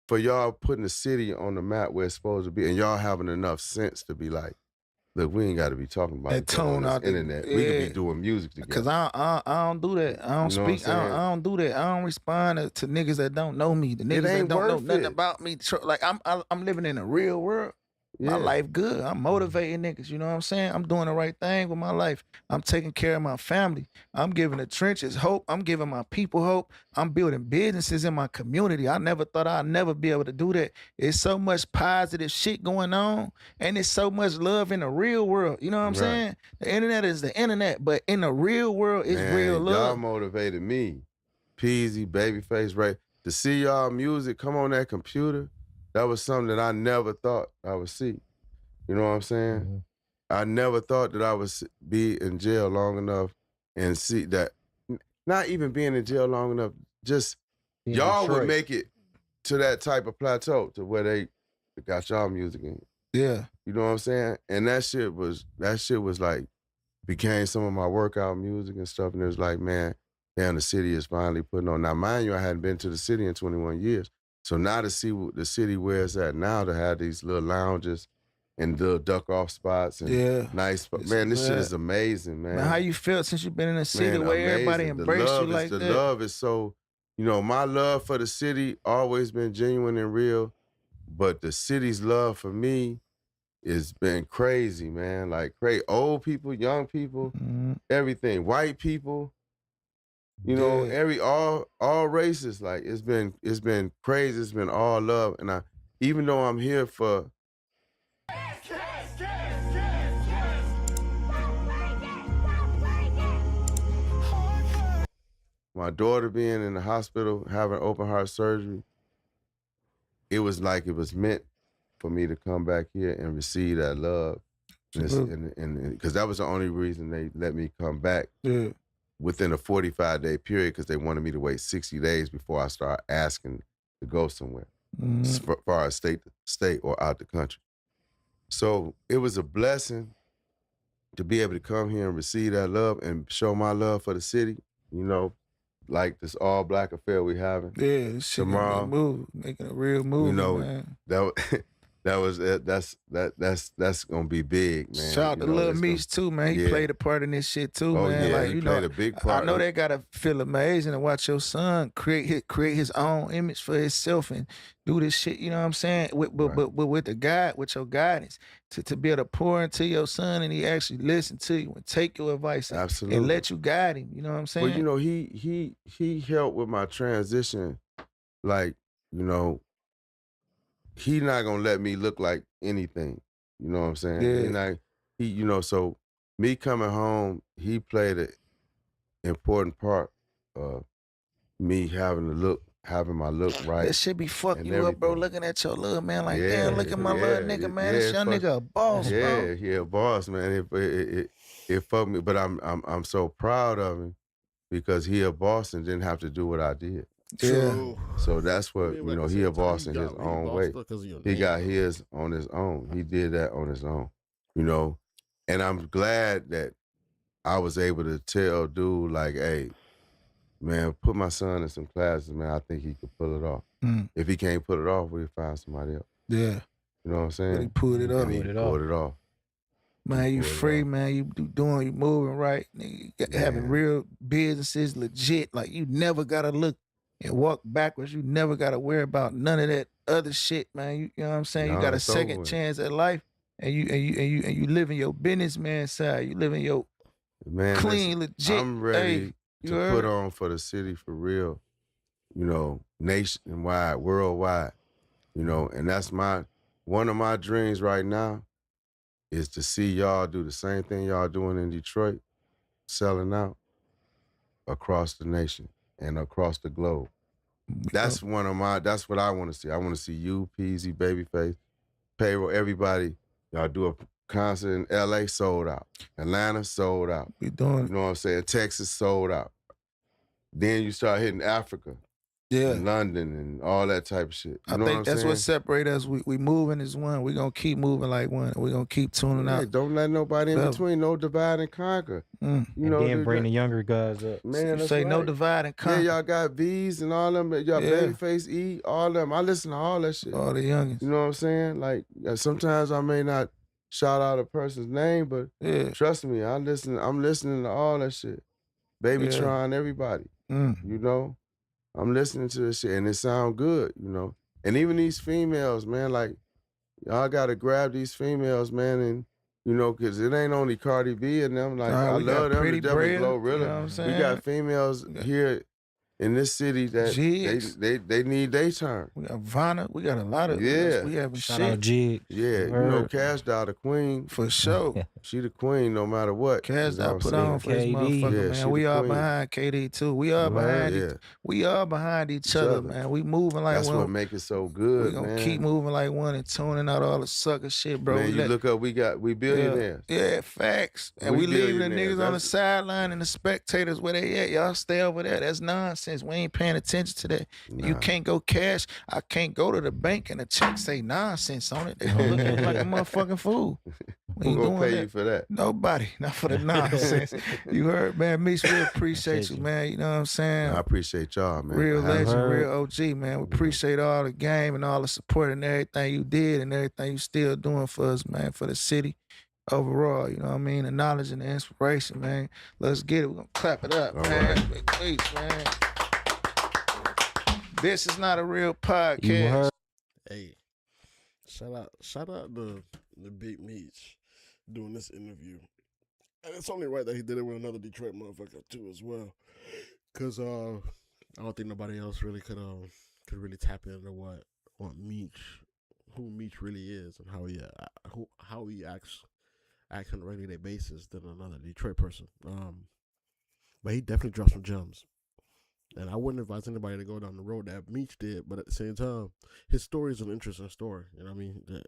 for y'all putting the city on the map where it's supposed to be, and y'all having enough sense to be like, look, we ain't got to be talking about That each other on tone this out the internet. We could yeah. be doing music together. Cause I don't do that. I don't You know what speak. I'm I saying? don't do that. I don't respond to niggas that don't know me. The niggas that ain't don't know worth nothing it. about me. Like I'm living in a real world. My Yeah. life good. I'm motivating niggas. You know what I'm saying? I'm doing the right thing with my life. I'm taking care of my family. I'm giving the trenches hope. I'm giving my people hope. I'm building businesses in my community. I never thought I'd never be able to do that. It's so much positive shit going on, and it's so much love in the real world. You know what I'm Right. saying? The internet is the internet, but in the real world, it's Man, real y'all love. motivated me. Peasy, Babyface, Ray. To see y'all music come on that computer, that was something that I never thought I would see. You know what I'm saying? I never thought that I would be in jail long enough and see that, not even being in jail long enough, just In y'all would Detroit. make it to that type of plateau to where they got y'all music in. Yeah. You know what I'm saying? And that shit was like, became some of my workout music and stuff. And it was like, man, damn, the city is finally putting on. Now, mind you, I hadn't been to the city in 21 years. So now to see the city where it's at now, to have these little lounges and little duck off spots and Yeah. nice, It's man, this shit mad. is amazing, man. Man, how you felt since you've been in the city Man, where everybody amazing. embraced you like The that? love is so, you know, my love for the city always been genuine and real, but the city's love for me has been crazy, man. Like, old people, young people, Mm-hmm. everything. White people, You know, all races, like it's been crazy. It's been all love, and even though I'm here for. My daughter being in the hospital having open heart surgery, it was like it was meant for me to come back here and receive that love, and because that was the only reason they let me come back. Yeah. Within a 45-day period, because they wanted me to wait 60 days before I start asking to go somewhere, as far as state or out the country. So it was a blessing to be able to come here and receive that love and show my love for the city, you know, like this all black affair we having. Yeah, this shit tomorrow, making a real move, you know, man. That's gonna be big, man. Shout out to Lil Meech too, man. He played a part in this shit too, man. Yeah, like he you played know, a big part. I know that gotta feel amazing to watch your son create his own image for himself and do this shit. You know what I'm saying? But with your guidance, to be able to pour into your son and he actually listen to you and take your advice and let you guide him. You know what I'm saying? Well, you know, he helped with my transition. Like, you know, he not gonna let me look like anything. You know what I'm saying? Yeah. You know, so me coming home, he played an important part of me having my look right. That shit be fucking you up, bro. Looking at your little man like, Yeah, damn, look at my little nigga, man. This young nigga a boss, bro. Yeah, he a boss, man. It fucked me, but I'm so proud of him because he a boss and didn't have to do what I did. True. So that's what, you know, he a boss in his own way. He got name, his on his own. He did that on his own, you know. And I'm glad that I was able to tell dude like, hey, man, put my son in some classes, man. I think he could pull it off. If he can't pull it off, we'll find somebody else. Yeah. You know what I'm saying? But he pulled it off. And he pulled it off. Man, you free, man. You you moving right. Nigga, having real businesses, legit. Like you never gotta look and walk backwards. You never gotta worry about none of that other shit, man. You know what I'm saying? No, you got a it's over second with. chance at life, and you living your businessman side. You living your clean, legit. I'm ready you to heard? put on for the city for real. You know, nationwide, worldwide. You know, and that's one of my dreams right now is to see y'all do the same thing y'all doing in Detroit, selling out across the nation and across the globe. That's what I want to see. I want to see you, Peasy, Babyface, Payroll, everybody. Y'all do a concert in LA, sold out. Atlanta, sold out. We doing it. You know what I'm saying? Texas, sold out. Then you start hitting Africa. Yeah. And London and all that type of shit. You I know think what that's I'm what saying? separates us. We moving as one. We gonna keep moving like one. We gonna keep tuning Yeah, out. don't let nobody in between. No divide and conquer. You know, and then dude, bring the younger guys up. Man, that's Say no right. divide and conquer. Yeah, y'all got V's and all them. Y'all Yeah. Babyface E, all them. I listen to all that shit. All the youngins. You know what I'm saying? Like sometimes I may not shout out a person's name, but trust me, I'm listening to all that shit. Baby Yeah. Tron, everybody. You know? I'm listening to this shit and it sound good, you know. And even these females, man, like y'all gotta grab these females, man, and you know, cause it ain't only Cardi B and them. Like I we got love them Pretty to definitely Brea, glow you really. know what I'm We saying? got females here in this city that Jigs. they need their turn. We got Vanna. We got a lot of Yeah. We having Shout shit out Jigs. Yeah, you know, Cash Doll, the queen. for sure. She the queen no matter what. Cash You know I what put I'm on for this KD. motherfucker, Yeah, she man. We the all queen. behind KD too. We all behind Yeah. we all behind each other, man. We moving like That's one. what make it so good, We gonna man. keep moving like one and tuning out all the sucker shit, bro. Man, We you let- look up, we billionaires. Yeah, facts. And we leaving the billionaires. niggas on the That's- sideline and the spectators where they at. Y'all stay over there. That's nonsense. We ain't paying attention to that. You can't go cash. I can't go to the bank and the check say nonsense on it. They gonna look at me like a motherfucking fool. We Who ain't gonna doing pay that. you for that? Nobody. Not for the nonsense. You heard, man. Meech, we appreciate you, man. You know what I'm saying? I appreciate y'all, man. Real for having me. legend, real OG, man. We appreciate all the game and all the support and everything you did and everything you still doing for us, man, for the city overall. You know what I mean? The knowledge and the inspiration, man. Let's get it. We're gonna clap it up, All man. right. Big Meech, man. This is not a real You podcast. heard? Hey, shout out the Big Meech doing this interview. And it's only right that he did it with another Detroit motherfucker too as well. Cause I don't think nobody else really could really tap into what Meech, who Meech really is, and how he acts on a regular basis than another Detroit person. But he definitely dropped some gems. And I wouldn't advise anybody to go down the road that Meech did, but at the same time, his story is an interesting story. You know what I mean?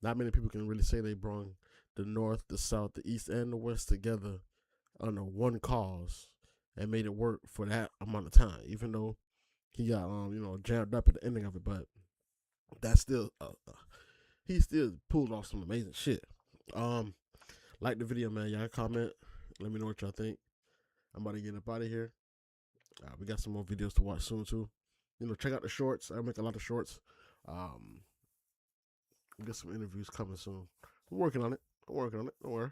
Not many people can really say they brought the North, the South, the East, and the West together under one cause and made it work for that amount of time. Even though he got jammed up at the ending of it, but that's still he still pulled off some amazing shit. Like the video, man. Y'all comment. Let me know what y'all think. I'm about to get up out of here. We got some more videos to watch soon too. Check out the shorts. I make a lot of shorts. We got some interviews coming soon. I'm working on it. Don't worry.